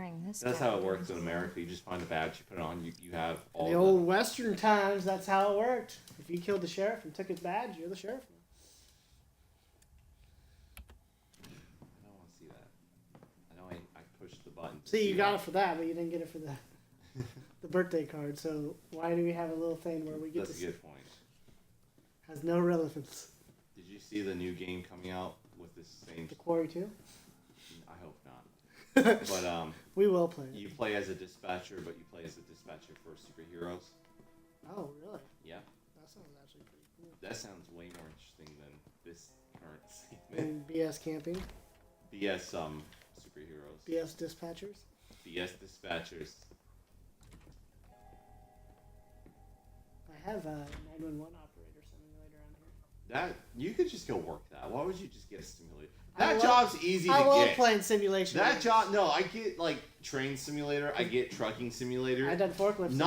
That's how it works in America. You just find a badge, you put it on, you have all In the old Western times, that's how it worked. If you killed the sheriff and took his badge, you're the sheriff. I don't want to see that. I know I pushed the button. See, you got it for that, but you didn't get it for the the birthday card. So why do we have a little thing where we get That's to a good point. Has no relevance. Did you see the new game coming out with this same? The Quarry 2? I hope not. But we will play it. You play as a dispatcher, but you play as a dispatcher for superheroes. Oh, really? Yeah. That sounds actually pretty cool. That sounds way more interesting than this current And segment. BS camping. BS superheroes. BS dispatchers. BS dispatchers. I have a 911 operator simulator on here. That you could just go work that. Why would you just get a simulator? I That love- job's easy to I love get. playing simulation. That games. job, no, I get like train simulator. I get trucking simulator. I done forklift.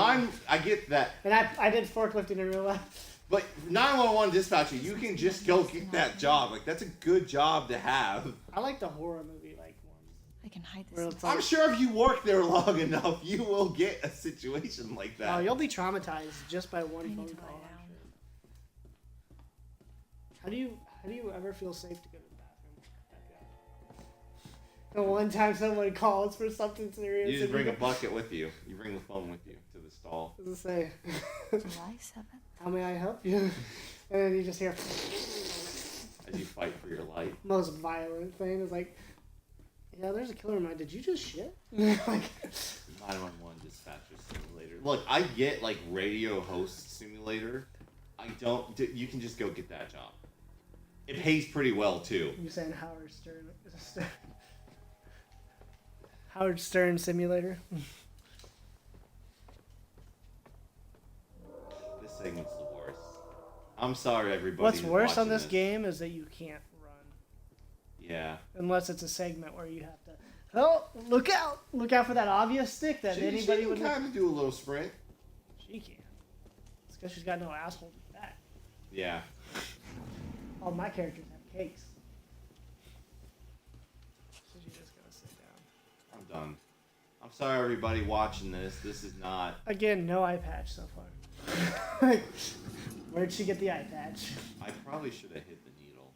I get that. And I did forklifting in real life. But 911 dispatcher, you can just go get that job. Like that's a good job to have. I like the horror movie like ones. I can hide Where this. it's like, I'm sure if you work there long enough, you will get a situation like that. oh, you'll be traumatized just by I one need phone to lie call. down. How do you ever feel safe to go to the bathroom? The one time someone calls for something serious. You just and bring a go- bucket with you. You bring the phone with you to the stall. What does it say? July 7th. How may I help you? And then you just hear As you fight for your life. most violent thing is like, yeah, there's a killer in mine. Did you just shit? like, 911 dispatcher simulator. Look, I get like radio host simulator. I don't. You can just go get that job. It pays pretty well too. you saying Howard Stern? Howard Stern simulator. This segment's the worst. I'm sorry, everybody. What's who's worse on watching this game is that you can't run Yeah. unless it's a segment where you have to. Oh, look out! Look out for that obvious stick that She anybody can would. kind of do a little sprint. She can. It's because she's got no asshole to back. Yeah. All my characters have cakes. So she's just gonna sit down. I'm done. I'm sorry, everybody watching this. This is not. Again, no eye patch so far. Where'd she get the eye patch? I probably should have hit the needle.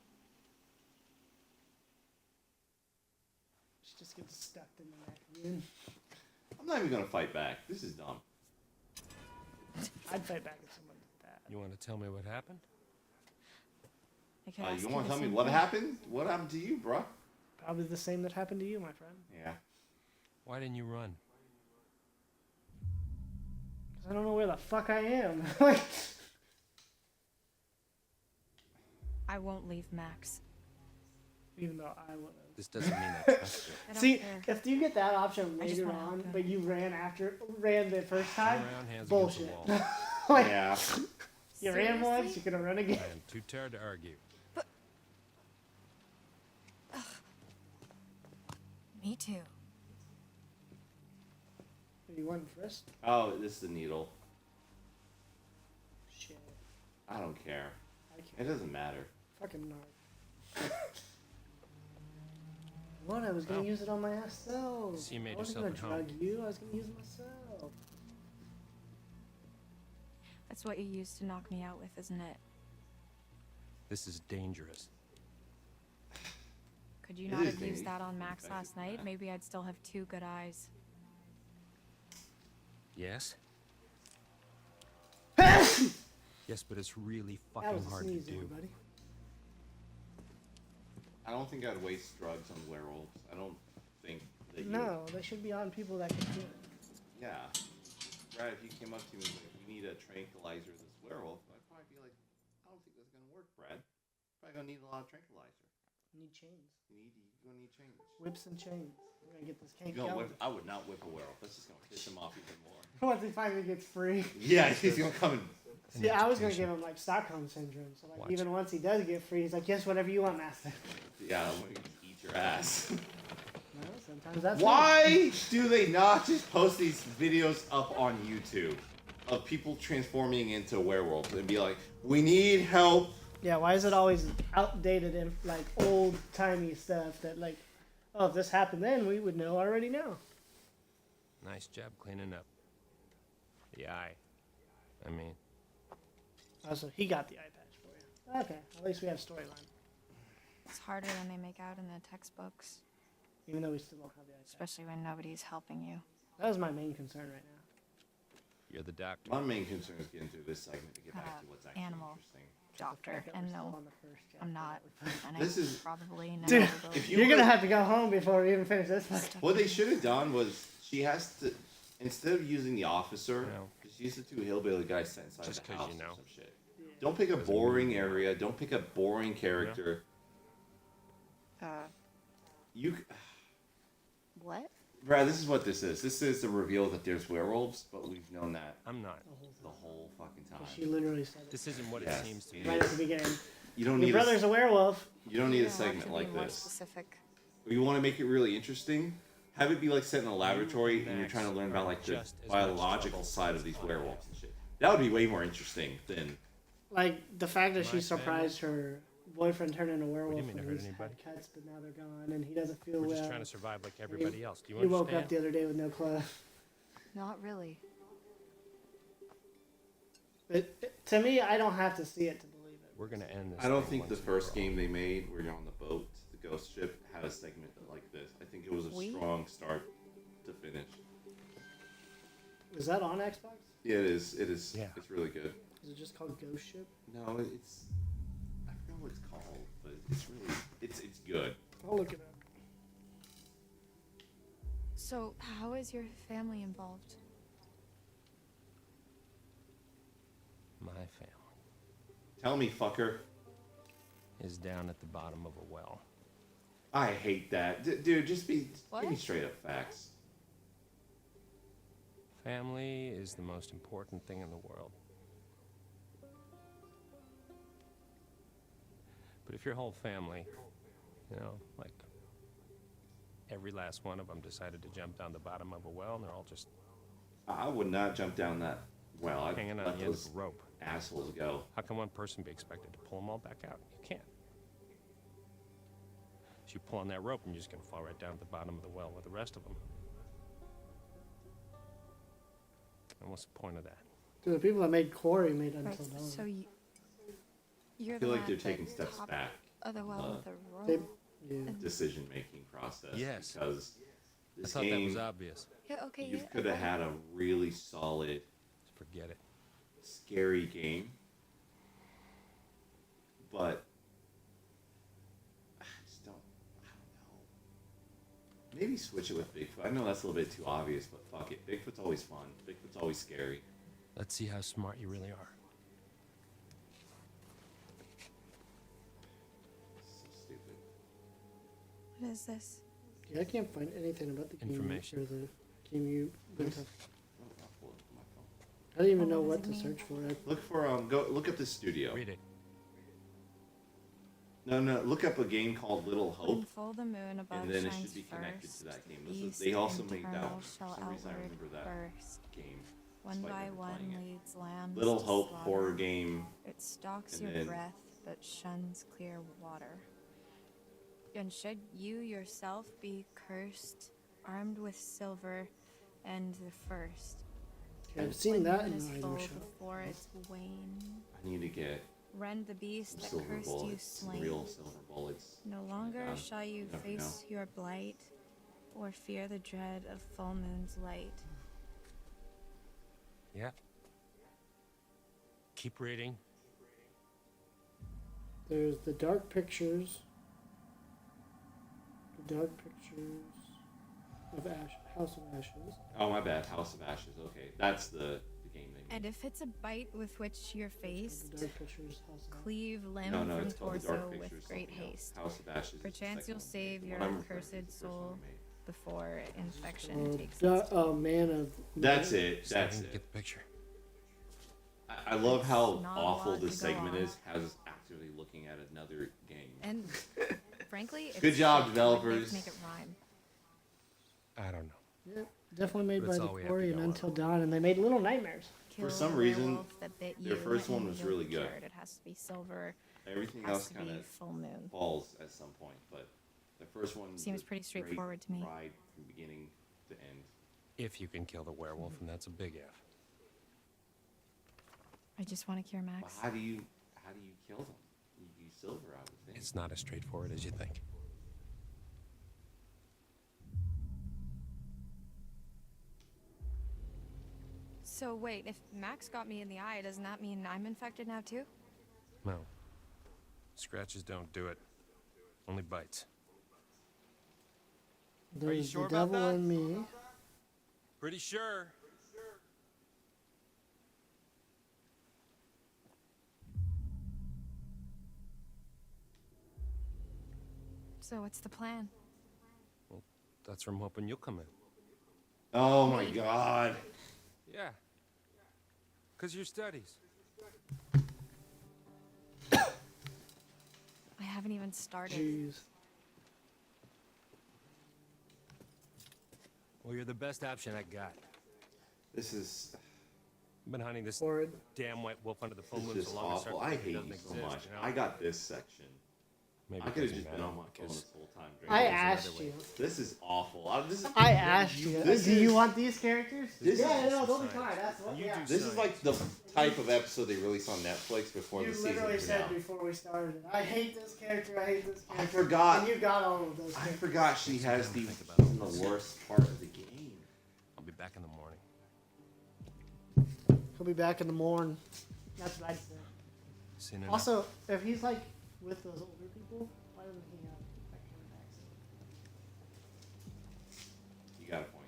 She just gets stuck in the neck again. I'm not even gonna fight back. This is dumb. I'd fight back if someone did that. You want to tell me what happened? I could ask You you want to the tell me same what thing. happened? What happened to you, bro? Probably the same that happened to you, my friend. Yeah. Why didn't you run? 'Cause I don't know where the fuck I am. Like, I won't leave Max. even though I would have. This doesn't mean I trust you. I don't See, care. if you get that option I just later wanna help on, him. but you ran the first time, Around hands bullshit. against the wall. like, Yeah. you ran once, Seriously? you're gonna run again. I am too tired to argue. Me too. You won first? Oh, this is the needle. Shit. I don't care. I It can't. doesn't matter. Fucking narc. What? I was gonna Well, use it on myself. see, you made I wasn't yourself gonna at home. drug you. I was gonna use it myself. That's what you used to knock me out with, isn't it? This is dangerous. Could you It not is have dangerous. used that on Max Back last to night? that. Maybe I'd still have two good eyes. Yes? Yes, but it's really That fucking was a hard to sneeze, do. everybody. I don't think I'd waste drugs on werewolves. I don't think that you. No, they should be on people that can do it. Yeah. Brad, if you came up to me and was like, "We need a tranquilizer this werewolf," I'd probably be like, "I don't think that's gonna work, Brad. Probably gonna need a lot of tranquilizer. You need chains. You're gonna need change." Whips and chains. We're gonna get this You cake gonna going. whip, I would not whip a werewolf. That's just gonna piss him off even more. Once he finally gets free. Yeah, he's gonna come and and See, I was gonna education. give him like Stockholm syndrome. So like, Watch. even once he does get free, he's like, "Yes, whatever you want, master." Yeah, I'm gonna eat your ass. Well, sometimes that's Why do they not just post these videos up on YouTube of people transforming into werewolves and be like, "We need help." Yeah, why is it always outdated and like old timey stuff that like, oh, if this happened then, we would know already now. Nice job cleaning up. The eye. I mean, Also, he got the eye patch for you. Okay, at least we have storyline. It's harder than they make out in the textbooks, Even though we still don't have the eye patch. especially when nobody's helping you. That was my main concern right now. you're the doctor. My main concern is getting through this segment to get back to what's actually Animal. interesting. Doctor, We're and still no, on the first chapter. I'm not. And This I is- probably never Dude, will if be. you You're were- gonna have to go home before we even finish this. Podcast. What they should have done was she has to, instead of using the officer, No. just use the two hillbilly guys set inside Just the 'cause house you know. or some shit. Don't pick a boring area. Don't pick a boring character. You, What? Brad, this is what this is. This is the reveal that there's werewolves, but we've known that I'm not. the whole fucking She time. literally said it This isn't what Yes. it seems to be. right at the beginning. You don't Your need brother's a werewolf. you don't need You a don't have segment to be like more this. Specific. You want to make it really interesting? Have it be like set in a laboratory and you're Max trying to learn about like the just as much biological trouble. side of these werewolves and shit. That would be way more interesting than Like the fact that My she surprised her boyfriend turned into a werewolf mean to and hurt he's had anybody? cuts, but now they're gone, and he doesn't feel We're well. just trying to survive like everybody else. Do you He woke understand? up the other day with no clothes. Not really. To me, I don't have to see it to believe it. We're gonna end this. I don't thing think the once and first for all. game they made where you're on the boat, the ghost ship, had a segment like this. I think it was a We? strong start to finish. Is that on Xbox? Yeah, it is. It is. Yeah. It's really good. Is it just called Ghost Ship? No, it's. I forgot what it's called, but it's really. It's good. I'll look it up. So, how is your family involved? My family Tell me, fucker. is down at the bottom of a well. I hate that, dude. Just give me What? straight up facts. Family is the most important thing in the world. But if your whole family, you know, like every last one of them decided to jump down the bottom of a well and they're all just I would not jump down that well. I'd hanging on let the end those of a rope, assholes go. how can one person be expected to pull them all back out? You can't. So you pull on that rope and you're just going to fall right down at the bottom of the well with the rest of them. And what's the point of that? Dude, the people that made Quarry made Right. Until Dawn. So you're I feel the like one they're at the taking steps top back of the well Uh, with a They, rope. yeah. decision making process. Yes. Because I this thought that was game, obvious. Yeah. Okay. you yeah, could have okay. had a really solid, Forget it. scary game, but I just don't. I don't know. Maybe switch it with Bigfoot. I know that's a little bit too obvious, but fuck it. Bigfoot's always fun. Bigfoot's always scary. Let's see how smart you really are. So stupid. What is this? Yeah, I can't find anything about the game Information. or the game you went to. Oh, I'll pull it up on my phone. I don't even Oh, know what what does to it mean? search for. Look for go look up the studio. Read it. No, look up a game called Little When Hope, full the moon above and then it shines should be connected first, to that game. the This is, they also east made that internal one. shall For some reason I outward remember that burst. game. One despite by never one playing it. leads lambs Little to Hope slaughter. horror game. It stalks and your then- breath, but shuns clear water. And should you yourself be cursed, armed with silver and the first, Okay, I've seen when that moon in is the full item shop. before its wane, I need to get rend the beast some that silver cursed you bullets, some slain. real silver bullets. No longer God, shall you never face your blight, or fear the dread of full moon's light. Yeah. Keep reading. There's the Dark Pictures. The Dark Pictures of House of Ashes. Oh my bad, House of Ashes. Okay, that's the game they made. And if it's a bite with which you're faced, The Dark Pictures House of Ashes. cleave limb No, from it's called the torso Dark Pictures. with great something else. haste. House of Ashes. is the Perchance second you'll one. save The your one I'm referring to is accursed the first one soul they made. before infection takes its Man of. That's it. That's Starting to it. get the picture. I love how not a awful lot this to go segment on. is. Has us actively looking at another game. And frankly, it's Good job, shit, so I'd like to developers. make it rhyme. I don't know. Yeah, definitely made But by it's the all we have to Quarry and go on. Until Dawn, and they made Little Nightmares. Kill some the reason, werewolf that bit their you, first one and was you'll really be good. cured. It has to be silver. Everything Has else to kind be of full moon. falls at some point, but the first one Seems was pretty a straightforward to great me. Ride from beginning to end. If you can kill the werewolf, and that's a big if. I just want to cure But Max. how do you kill them? You use silver, I would think. It's not as straightforward as you think. So wait, if Max got me in the eye, doesn't that mean I'm infected now too? No. Scratches don't do it. Only bites. There's sure the about devil that? in me. Pretty sure. So what's the plan? Well, that's from hoping you'll come in. Oh my god. Yeah. Because your studies. I haven't even started. Jeez. Well, you're the best option I got. This is I've been hunting this Horrid. damn white wolf under the full moon this is so long. awful. I hate you so much. I got this section. Maybe I it could have doesn't just been matter, on my phone because this whole time. I drinking. asked you. This is awful. I asked you. This Do you is- want these characters? this yeah, is no, they'll be science. fine. That's what. You Yeah. do This is like the type of episode they release on Netflix before You the season literally said finale. before we started, I hate this character, I hate this character. I forgot. And you got all of those I characters. forgot she has the Think about it. the worst part of the game. I'll be back in the morning. He'll be back in the morning. That's what I'd say. Seen enough. Also, if he's like with those older people, why doesn't he have that kind of accent? You got a point.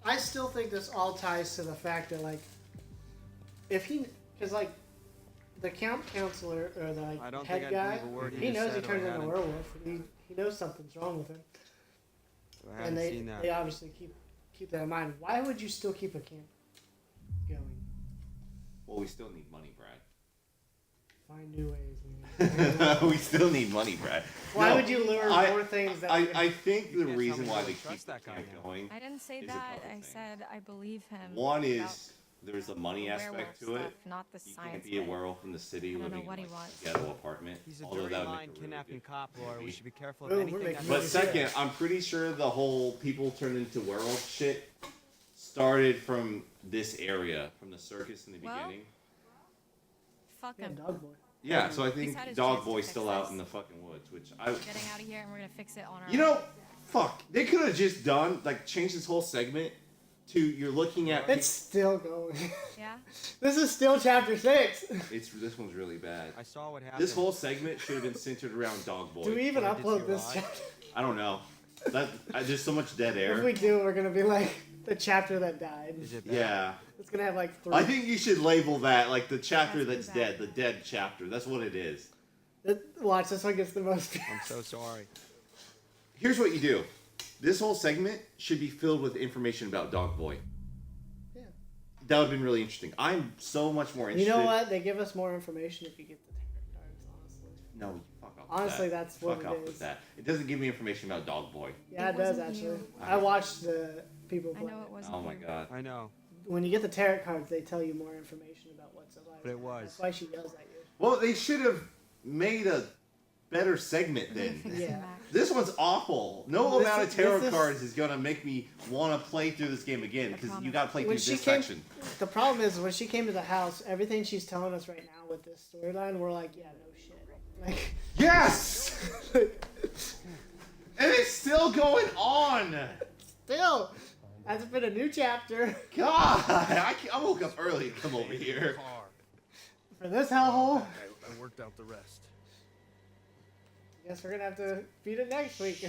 I still think this all ties to the fact that like, if he, because like, the camp counselor or the I don't head think I'd guy, believe a word he you knows he said if I turns into a hadn't. werewolf. He knows something's wrong with him, I and haven't seen that. they obviously keep that in mind. Why would you still keep a camp going? Well, we still need money, Brad. Find new ways, man. We still need money, Brad. Why No, would you lure I- more things that I think the can't tell reason me why you they don't keep trust the that guy camp now. going. I didn't say Is a that. couple I things. said I believe him. One about is there's a money the aspect werewolf to stuff, it. not the You science. can't be a bit. werewolf in the city I don't know living what in he like, wants. a ghetto apartment. He's a although dirty that would line make a really kidnapping good cop lord. We movie. should be careful Boom, of we're anything making that But movies. second, I'm pretty sure the whole people turned into werewolf shit started from this area, from the circus in the Well, beginning. Fuck Yeah, him. dog boy. Yeah, so I He's think had his Dog chance to Boy's fix still out this. in the fucking woods, which I. Getting out of here, and we're gonna fix it on our. You own. know, fuck. They could have just done like changed this whole segment to you're looking at. It's still going. Yeah. This is still chapter 6. It's this one's really bad. I saw what happened. This whole segment should have been centered around Dog Boy. Do we even Or did upload you this lie? chapter? I don't know. There's so much dead If air. we do, we're gonna be like the chapter that died. Is it bad? Yeah. It's gonna have like 3. I think you should label that like the chapter That's that's too dead, bad. the dead chapter. That's what it is. Watch, this one gets the most. I'm so sorry. Here's what you do. This whole segment should be filled with information about Dog Boy. Yeah. That would have been really interesting. I'm so much more You interested. know what? They give us more information if you get the tarot cards, honestly. No, you fuck off. with Honestly, that. that's what fuck it off is. with that. It doesn't give me information about Dog Boy. Yeah, It it does wasn't actually. you. I watched the people I play. know it wasn't. Oh my you. god. I know. When you get the tarot cards, they tell you more information about what's alive. But it was. That's why she yells at you. Well, they should have made a better segment then. Fixing Yeah. Max. This one's awful. No This amount is- of tarot this is- cards is gonna make me want to play through this game again because you promise. gotta play through When this she came, section. the problem is when she came to the house, everything she's telling us right now with this storyline, we're like, yeah, no shit. Like, Yes, and it's still going on. still, that's been a new chapter God, I woke up early to come over here. for this hellhole. I worked out the rest. Guess we're gonna have to beat it next week.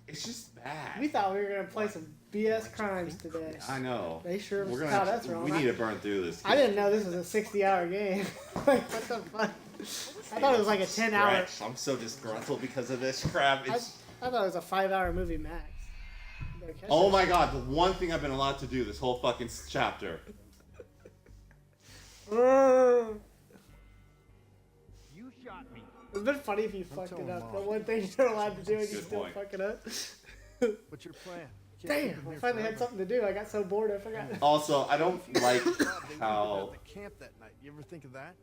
It's just bad. We thought we were gonna play some BS crimes today. I know. They sure We're gonna caught have us to, wrong. we need to burn through this. I didn't know this was a 60-hour game. Like, what the fuck? I thought it was like a 10-hour. I'm so disgruntled because of this crap. It's... I thought it was a 5-hour movie max. You better catch Oh that my shit. god, the one thing I've been allowed to do this whole fucking chapter. You shot me. It'd been funny if you fucked it telling up. Mom. The one thing you're allowed to do and you Good still point. fuck it up. What's your plan? You can't keep Damn, him I here finally had forever. something to do. I got so bored I forgot. Also, I don't like They would've been how at the camp that night. You ever think of that?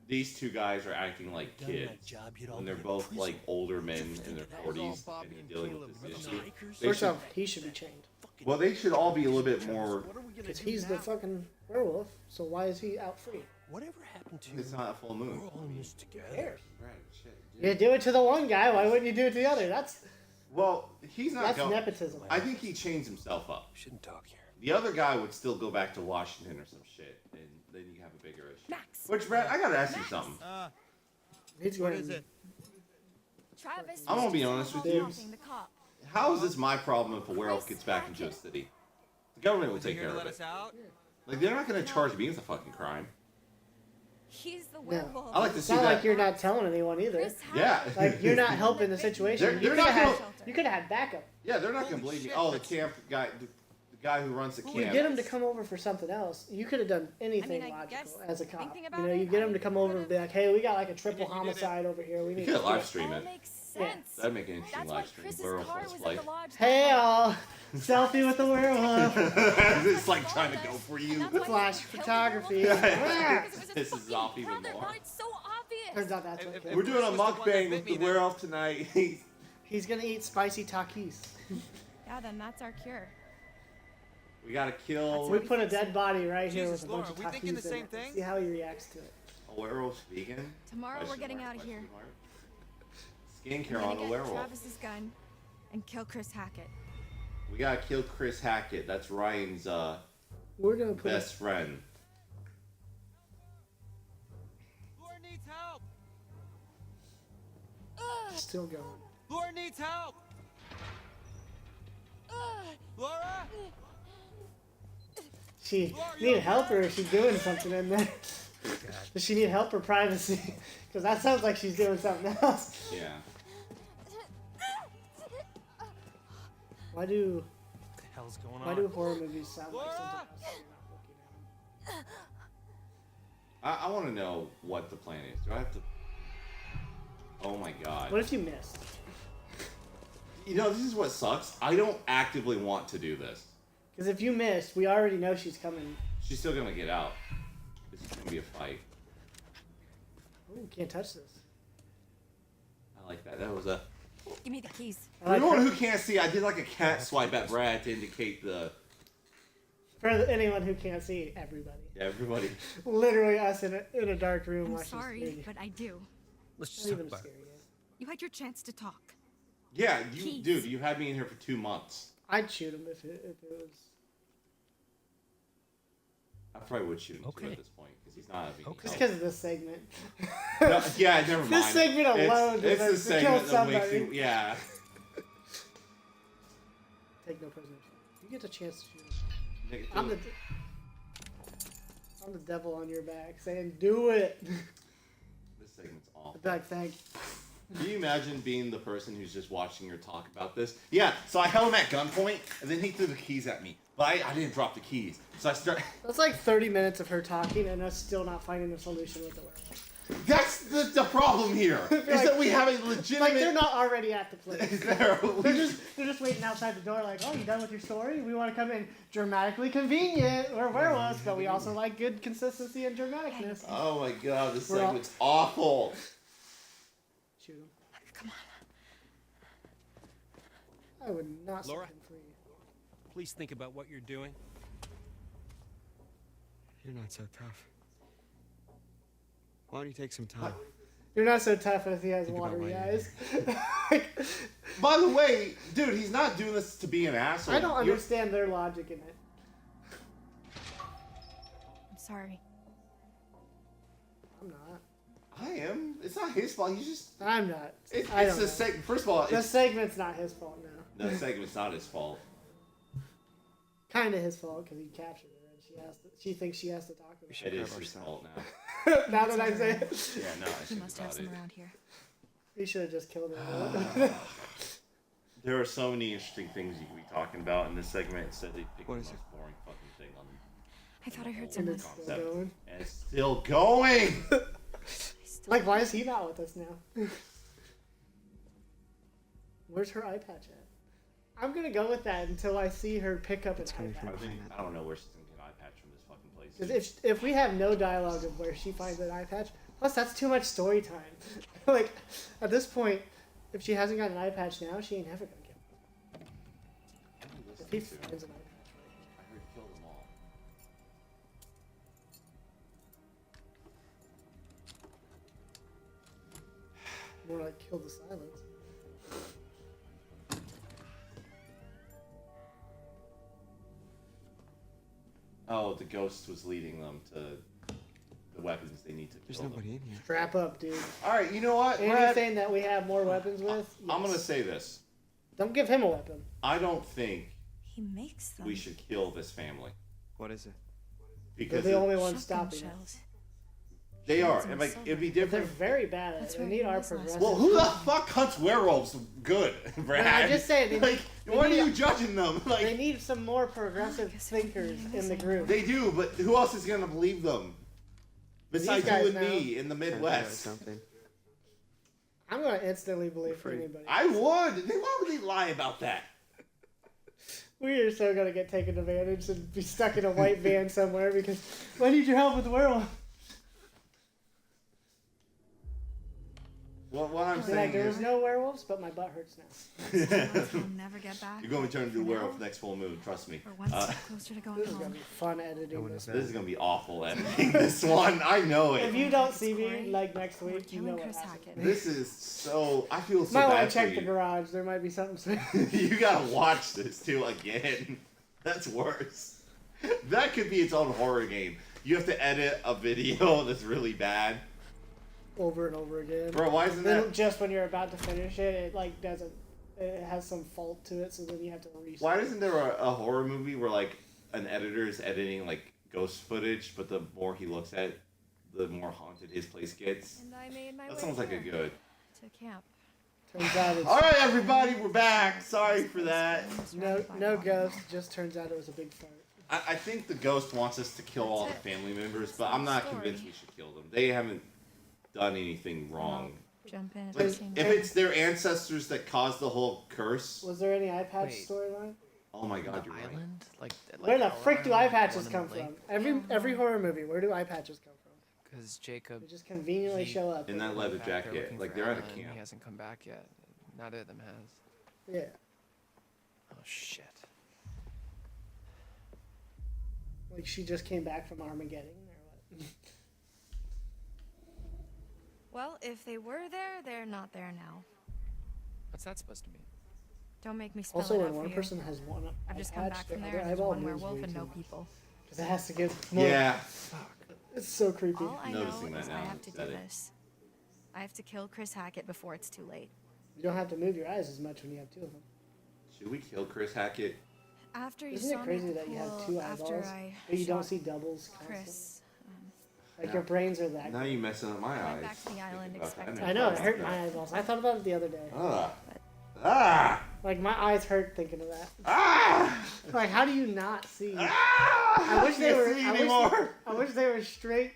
these two guys are acting like kids when they're both like older men in their 40s and dealing with this issue. They First should, off, he should be chained. well, they should all be a little bit more. What are we gonna Because do he's now? the fucking werewolf, so why is he out free? Whatever happened to It's not a full moon. we're all in this together? Right, shit, You do it to the one guy, why wouldn't you do it to the other? That's Well, he's not going. nepotism. I think he chains himself up. We shouldn't talk here. The other guy would still go back to Washington or some shit, and then you have a bigger issue. Max. Which, Brad, I gotta ask you something. He's going. Travis. I'm gonna be honest with you. The cop. How is this my problem if a werewolf gets back into a city? The government will take care of let it. us out? Like, they're not gonna charge me with a fucking crime. He's the No. werewolf. I like to It's see not that. like you're not telling anyone either. Chris Yeah. Howard. Like you're not helping the situation. They're You not could have gonna- had. You could have had backup. Yeah, they're not gonna believe me. Oh, the camp guy, the guy who runs the You camp. get him to come over for something else. You could have done anything I logical guess as a cop. thinking You about know, you it, get him I to come over and be like, "Hey, we got like a triple You did it. homicide over here. We You need could to live do it." stream All it. makes Yeah. sense. That'd make an interesting That's why live stream. Chris's Werewolf car Let's was Play. at the lodge. Hey, that night. all selfie with the werewolf. It's like trying to go for And you. that's why he Flash killed the photography. werewolf. Yeah. Because it was his Pisses fucking off even brother. more. Well, it's so obvious. Turns out that's If- what if- killed We're him. doing a Chris was the one that mukbang bit with me, the then- werewolf tonight. He's gonna eat spicy takis. Yeah, then that's our cure. We gotta kill We put a dead body right here Jesus, with a bunch Laura, of we thinking takis the in same it. thing? See how he reacts to it. a werewolf vegan. Tomorrow we're Question getting mark, out of here. question mark. I'm Skincare gonna on a get werewolf. Travis's gun and kill Chris Hackett. We gotta kill Chris Hackett. That's Ryan's We're gonna put best friend. Laura needs help! it still going. Laura needs help! Laura! She need help or is she doing something in there? Does she need help or privacy? Because that sounds like she's doing something else. Yeah. Why do What the hell's going why on? do horror movies sound like Laura! something else when you're not looking at them? I want to know what the plan is. Do I have to? Oh my god. What if you missed? You know, this is what sucks. I don't actively want to do this. Because if you missed, we already know she's coming. She's still gonna get out. This is gonna be a fight. Ooh, can't touch this. I like that. That was a. Give me the keys. I For like anyone her- who can't see, I did like a cat swipe at Brad to indicate the. for anyone who can't see, everybody. Everybody. Literally us in a dark room I'm watching sorry, this movie. but I do. Let's Not just talk even about scary. it. Guys. You had your chance to talk. Yeah, you, Keys. dude. You had me in here for 2 months. I'd shoot him if it was. I probably would shoot him too Okay. at this point because he's not having. Okay. Just because of this segment. No, yeah, never mind. This segment alone It's deserves the to kill segment that makes somebody. you. Yeah. Take no prisoners. You get the chance to shoot him. Nigga, I'm the, I'm the devil on your back saying, do it. This segment's awful. I'd be like, thank you. Can you imagine being the person who's just watching her talk about this? Yeah, so I held him at gunpoint, and then he threw the keys at me. But I didn't drop the keys. So I start... That's like 30 minutes of her talking and us still not finding a solution with the werewolf. That's the problem here, is that we have a legitimate... Like, they're not already at the place. They're They're just waiting outside the door like, oh, you done with your story? We want to come in. Dramatically convenient. We're werewolves, but we also like good consistency and dramaticness. Oh my god, this We're all- segment's awful. Shoot him. Come on. I would not set Laura? him free. Please think about what you're doing. You're not so tough. Why don't you take some time? You're not so tough as he has Think about watery why eyes. By the way, dude, he's not doing this to be an asshole. I don't You're- understand their logic in it. I'm sorry. I'm not. I am. It's not his fault. He's just... I'm not. It's I don't the know. segment. First of all, The it's... segment's not his fault now. That segment's not his fault. Kind of his fault because he captured her and she thinks she has to talk about It is his fault now. it. Now that I say it, Yeah, no, I We think must have about some it. around here. he should have just killed her. There are so many interesting things you could be talking about in this segment. Instead, they picked the What most is it? boring fucking thing on I thought I heard and someone. it's still going. and it's still going. Like, why is he not with us now? Where's her eye patch at? I'm gonna go with that until I see her pick up an eye patch. I don't know where she's gonna get an eye patch from this fucking place. Because if we have no dialogue of where she finds an eye patch, plus that's too much story time. Like, at this point, if she hasn't got an eye patch now, she ain't never gonna get one. If he finds an eye patch I heard kill them all. more like kill the silence. Oh, the ghost was leading them to the weapons they need to There's kill nobody them. in here. Strap up, dude. All right, you know what, Brad? Anything that we have more weapons with, I'm gonna yes. say this. Don't give him a weapon. I don't think He makes them. we should kill this family What is it? They're because the only ones Shotgun stopping shells. us. they are. Shells And and like silver. it'd be They're different. very bad at That's it. They where need he our was last progressive. Well, who the fuck hunts werewolves good, Brad? I'm just saying, they like, need- they why are need you a- judging them? They Like, need some more progressive thinkers in the group. they do, but who else is gonna believe them? Besides guys you and now. me in the Midwest. Something. I'm gonna instantly believe anybody. I would. Why would they lie about that? We are so gonna get taken advantage and be stuck in a white van somewhere because I need your help with the werewolf. Well, what I'm Like, saying there is, was no werewolves, but my butt hurts now. We'll never get back. you're going to turn into a For werewolf now, next full moon. Trust me. We're one step closer to going This is gonna home. be fun editing this. This is gonna be awful editing this one. I know If it. you don't see Quarry, me like next we're week, you know killing what Chris happened. Hackett. This is so. I feel so Might want bad to check for the you. garage. There might be something. You gotta watch this too again. That's worse. That could be its own horror game. You have to edit a video that's really bad. Over and over again. Bro, why isn't Then that? just when you're about to finish it, it like doesn't. It has some fault to it, so then you have to restart. Why isn't there a horror movie where like an editor is editing like ghost footage, but the more he looks at it, the more haunted his place gets? And I made my That way sounds like a here good. to camp. Turns out it's All right, everybody, we're back. Sorry for that. no ghost. Just turns out it was a big fart. I think the ghost wants us to kill all the That's it. family members, That's but the I'm not story. convinced we should kill them. They haven't done anything wrong. Jump in at Like, the same if time. it's their ancestors that caused the whole curse, Was there any eye patch Wait. storyline? oh my god, you're right. Island? Like Where the our frick do eye island, patches one in come the lake? from? Every horror movie, where do eye patches come from? Because Jacob, They just conveniently He- show up. In that went leather back there jacket, looking like for they're at a Ellen, camp. He hasn't come back yet. Neither of them has. Yeah. Oh shit. Like she just came back from Armageddon or what? Well, if they were there, they're not there now. What's that supposed to mean? Don't make me spell Also, it when out one for you. person has one I've just eye come patch, back their from other there and there's eyeball one moves werewolf way and too no much. people. 'Cause it has to get more. Yeah. It's so creepy. All I know Noticing that is now I that have you to do said it. this. I have to kill Chris Hackett before it's too late. You don't have to move your eyes as much when you have two of them. Should we kill Chris Hackett? After you Isn't saw it crazy me at that the you have pool, two after eyeballs, I but you don't shot see doubles constantly? Chris, Like your brains are that. Now you're messing up my I eyes. went back to the island Think about that. expecting- I know, it hurt my eyeballs. I thought about it the other day. Ah! Like my eyes hurt thinking of that. Ah! Like how do you not see? Ah! I wish they can't were. see I anymore. wish they were straight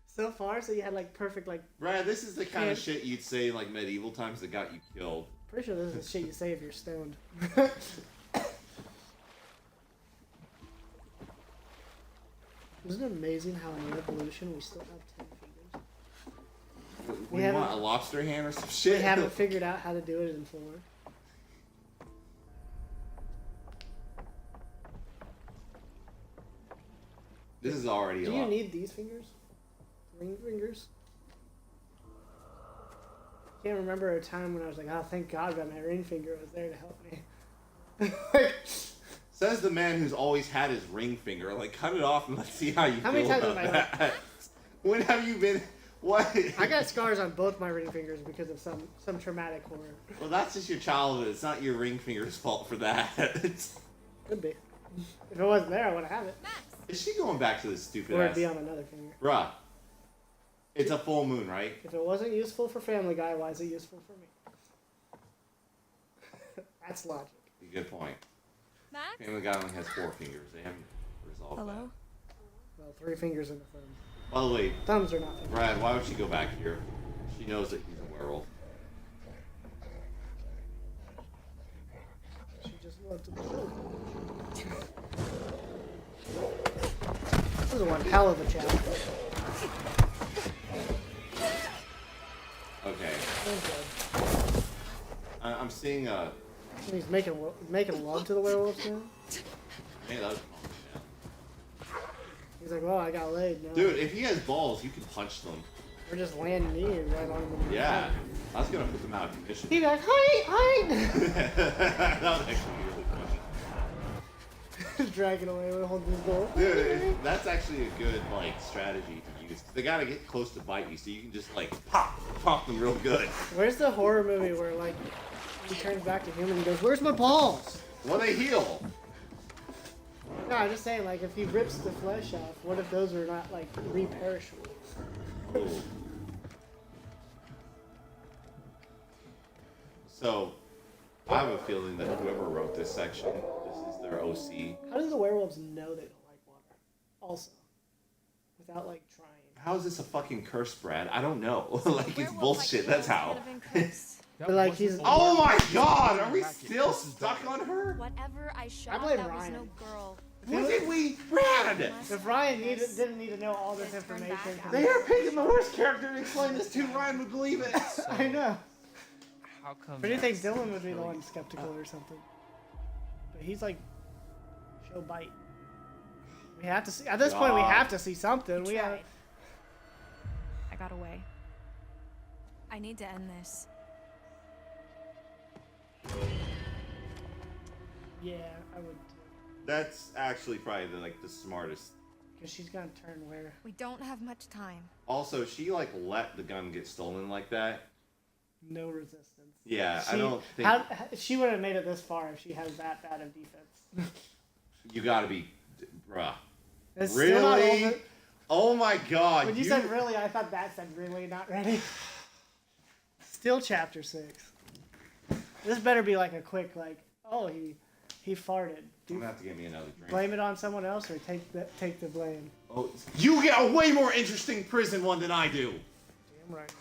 so far, so you had like perfect like. Brad, this is the kind of Can't- shit you'd say in like medieval times that got you killed. Pretty sure this is the shit you say if you're stoned. Isn't it amazing how in evolution we still have 10 fingers? We haven't- want a lobster hand or some shit. We haven't figured out how to do it in 4. This is already a Do you lot. need these fingers? Ring fingers? Can't remember a time when I was like, oh, thank God that my ring finger was there to help me. Like, Says the man who's always had his ring finger. Like, cut it off and let's see how you How feel many times about have I that. When have you been? What? I got scars on both my ring fingers because of some traumatic horror. Well, that's just your childhood. It's not your ring finger's fault for that. Could be. If it wasn't there, I wouldn't have it. Is she going back to this stupid Or ass? it'd be on another finger. Bruh. It's a full moon, right? If it wasn't useful for Family Guy, why is it useful for me? That's logic. Good point. Max? Family Guy only has 4 fingers. They haven't resolved Hello? Well, 3 fingers in the thumb. that. By the way, Thumbs are not fingers. Brad, why would she go back here? She knows that he's a werewolf. She just loves to blow. This is one hell of a chapter. Okay. Okay. I'm seeing a... He's making love to the werewolves now. Hey, that was He's like, well, I got laid now. Dude, if he has balls, you can punch them. Or just land me right on them. Yeah. I was gonna put them out of commission. He's like, hi! That would actually be really funny. Dragging away with holding his goal. Dude, that's actually a good, like, strategy to use. They gotta get close to bite you, so you can just, like, pop them real good. Where's the horror movie where, like, he turns back to human and goes, where's my balls? Well, they heal. No, I'm just saying, like, if he rips the flesh off, what if those are not, like, reperishable? Oh. So, I have a feeling that whoever wrote this section, this is their OC. How do the werewolves know they don't like water? Also. Without, like, trying. How is this a fucking curse, Brad? I don't know. Like, it's bullshit. That's how. But, like, he's... Oh my god! Are we still stuck on her? Whatever I shot, blame that was Ryan. no girl. What did we... Brad! If Ryan didn't need to know all this information... They are picking the worst character to explain this to. Ryan would believe it. I know. How come? But do you think Dylan would be the one skeptical or something? But he's like, show bite. We have to see. At this point, we have to see something. We have. Tried. I got away. I need to end this. Yeah, I would. That's actually probably the smartest. Because she's gonna turn where? We don't have much time. Also, she like let the gun get stolen like that. No resistance. Yeah, I She- don't think she would have made it this far if she has that bad of defense. you gotta be, bruh. It's still not Really? over. Oh my god! When you said really, I thought that said really, not ready. Still chapter 6. This better be like a quick, like, oh, he farted. I'm gonna have to get me another drink. Blame it on someone else or take the blame. Oh, you get a way more interesting prison one than I do. Damn right.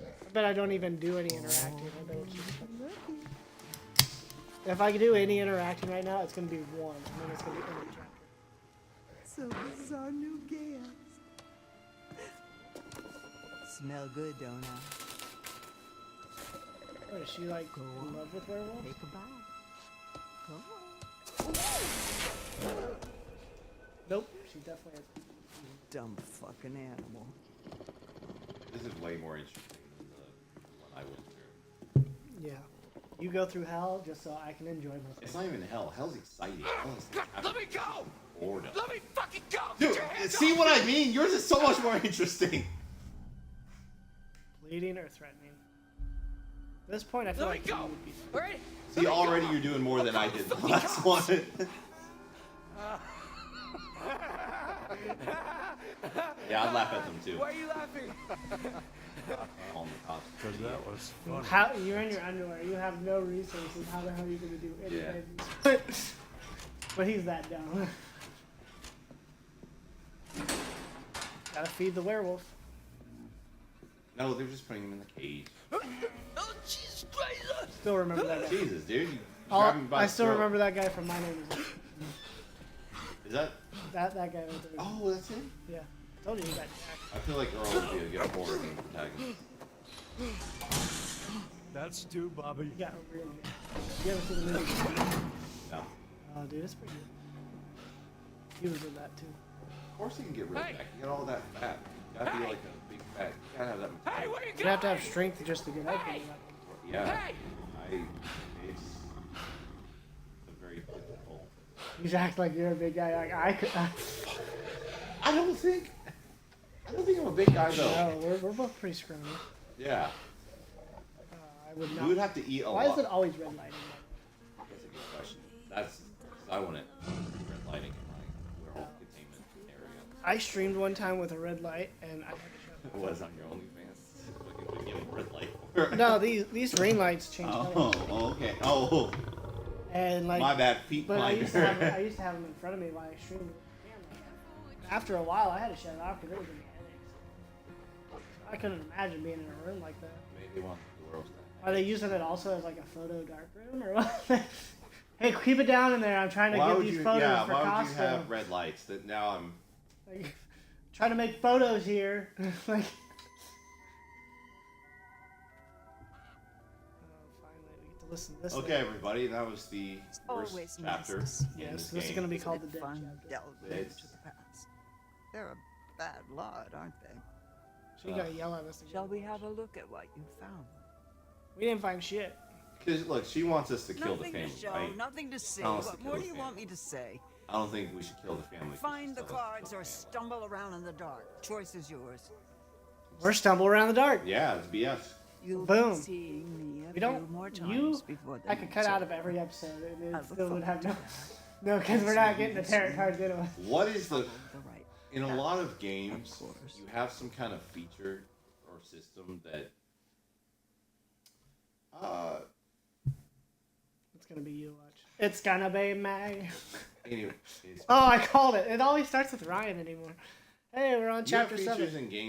I bet I don't even do any interacting. I bet it's just if I could do any interacting right now, it's gonna be 1, and then it's gonna be end of chapter. So this is our new guest. Smell good, don't I? What, is she like in love with werewolves? Take a bite. Go on. Nope, she definitely isn't. Dumb fucking animal. This is way more interesting than the one I went through. Yeah. You go through hell just so I can enjoy myself. It's not even hell. Hell's exciting. Hell is Let me go! boredom. Let me fucking go! Dude, see what I mean? Yours is so much more interesting. Pleading or threatening? At this point, I feel Let me like go! you would be. Alright? See, already you're doing more than I did the last one. Yeah, I'd laugh at them too. Why are you laughing? On the cops. Because that was funny. How you're in your underwear? You have no resources. How the hell are you gonna do anything? But he's that dumb. Gotta feed the werewolf. No, they're just putting him in the cage. Oh, Jesus Christ! Still remember that guy. Jesus, dude. You Oh, grab him by I the still throat. remember that guy from My Name Is. Is that? That guy right there. Oh, that's him? Yeah. I told you he got jacked. I feel like Earl would be a good horror game protagonist. That's too, Bobby. He got really good. You ever see the movie? No. Oh, dude, it's pretty good. He was in that too. Of course he can get real back. You got all that fat. You gotta be like a big fat. You gotta have that. Hey, where you You have to have strength just to get up there. Yeah. Hey! It's a very difficult. You act like you're a big guy. Like I could. I don't think. don't think I'm a big guy though. No, we're both pretty scrawny. Yeah. I would not. We would have to eat a Why lot. is it always red lighting? That's a good question. That's because I want it red lighting in my werewolf containment area. I streamed one time with a red light, and I had to shut It was on your OnlyFans. What would you have a red light for? No, these ring lights change colors. Oh, okay. Oh, And like, my bad. Feet but I blinder. used to have them in front of me while I streamed with the camera. After a while, I had to shut it off because it was giving me headaches. I couldn't imagine being in a room like that. Maybe they want the world. Are they using it also as like a photo dark room or what? Hey, keep it down in there. I'm trying to get these photos for why Costco. would you have red lights? That now I'm. Like, trying to make photos here. Like. Finally, we get to listen to this. Okay, everybody, that was the first chapter. Yes, this is going to be called the dead Fun chapter. delving It's- into the past. They're a bad lot, aren't they? So you gotta yell at us again. Shall we have a look at what you found? We didn't find shit. Because look, she wants us to kill the Nothing family, to show, right? nothing to see. Wants to What kill more the do you family. want me to say? I don't think we should kill the family. 'cause Find she the still has to cards kill or the family. stumble around in the dark. Choice is yours. We're stumble around the dark. Yeah, it's BS. You'll Boom. be seeing me a We don't. few more You. times before the I could cut night's out of over. every episode, and I it look still would have forward no. No, because we're not getting the tarot cards anyway. What is the? Follow the right In a path, lot of games, of course. you have some kind of feature or system that. It's gonna be you, watch. It's gonna be May. Anyway, Oh, I called it. It always starts with Ryan anymore. Hey, we're on you have chapter features 7. in games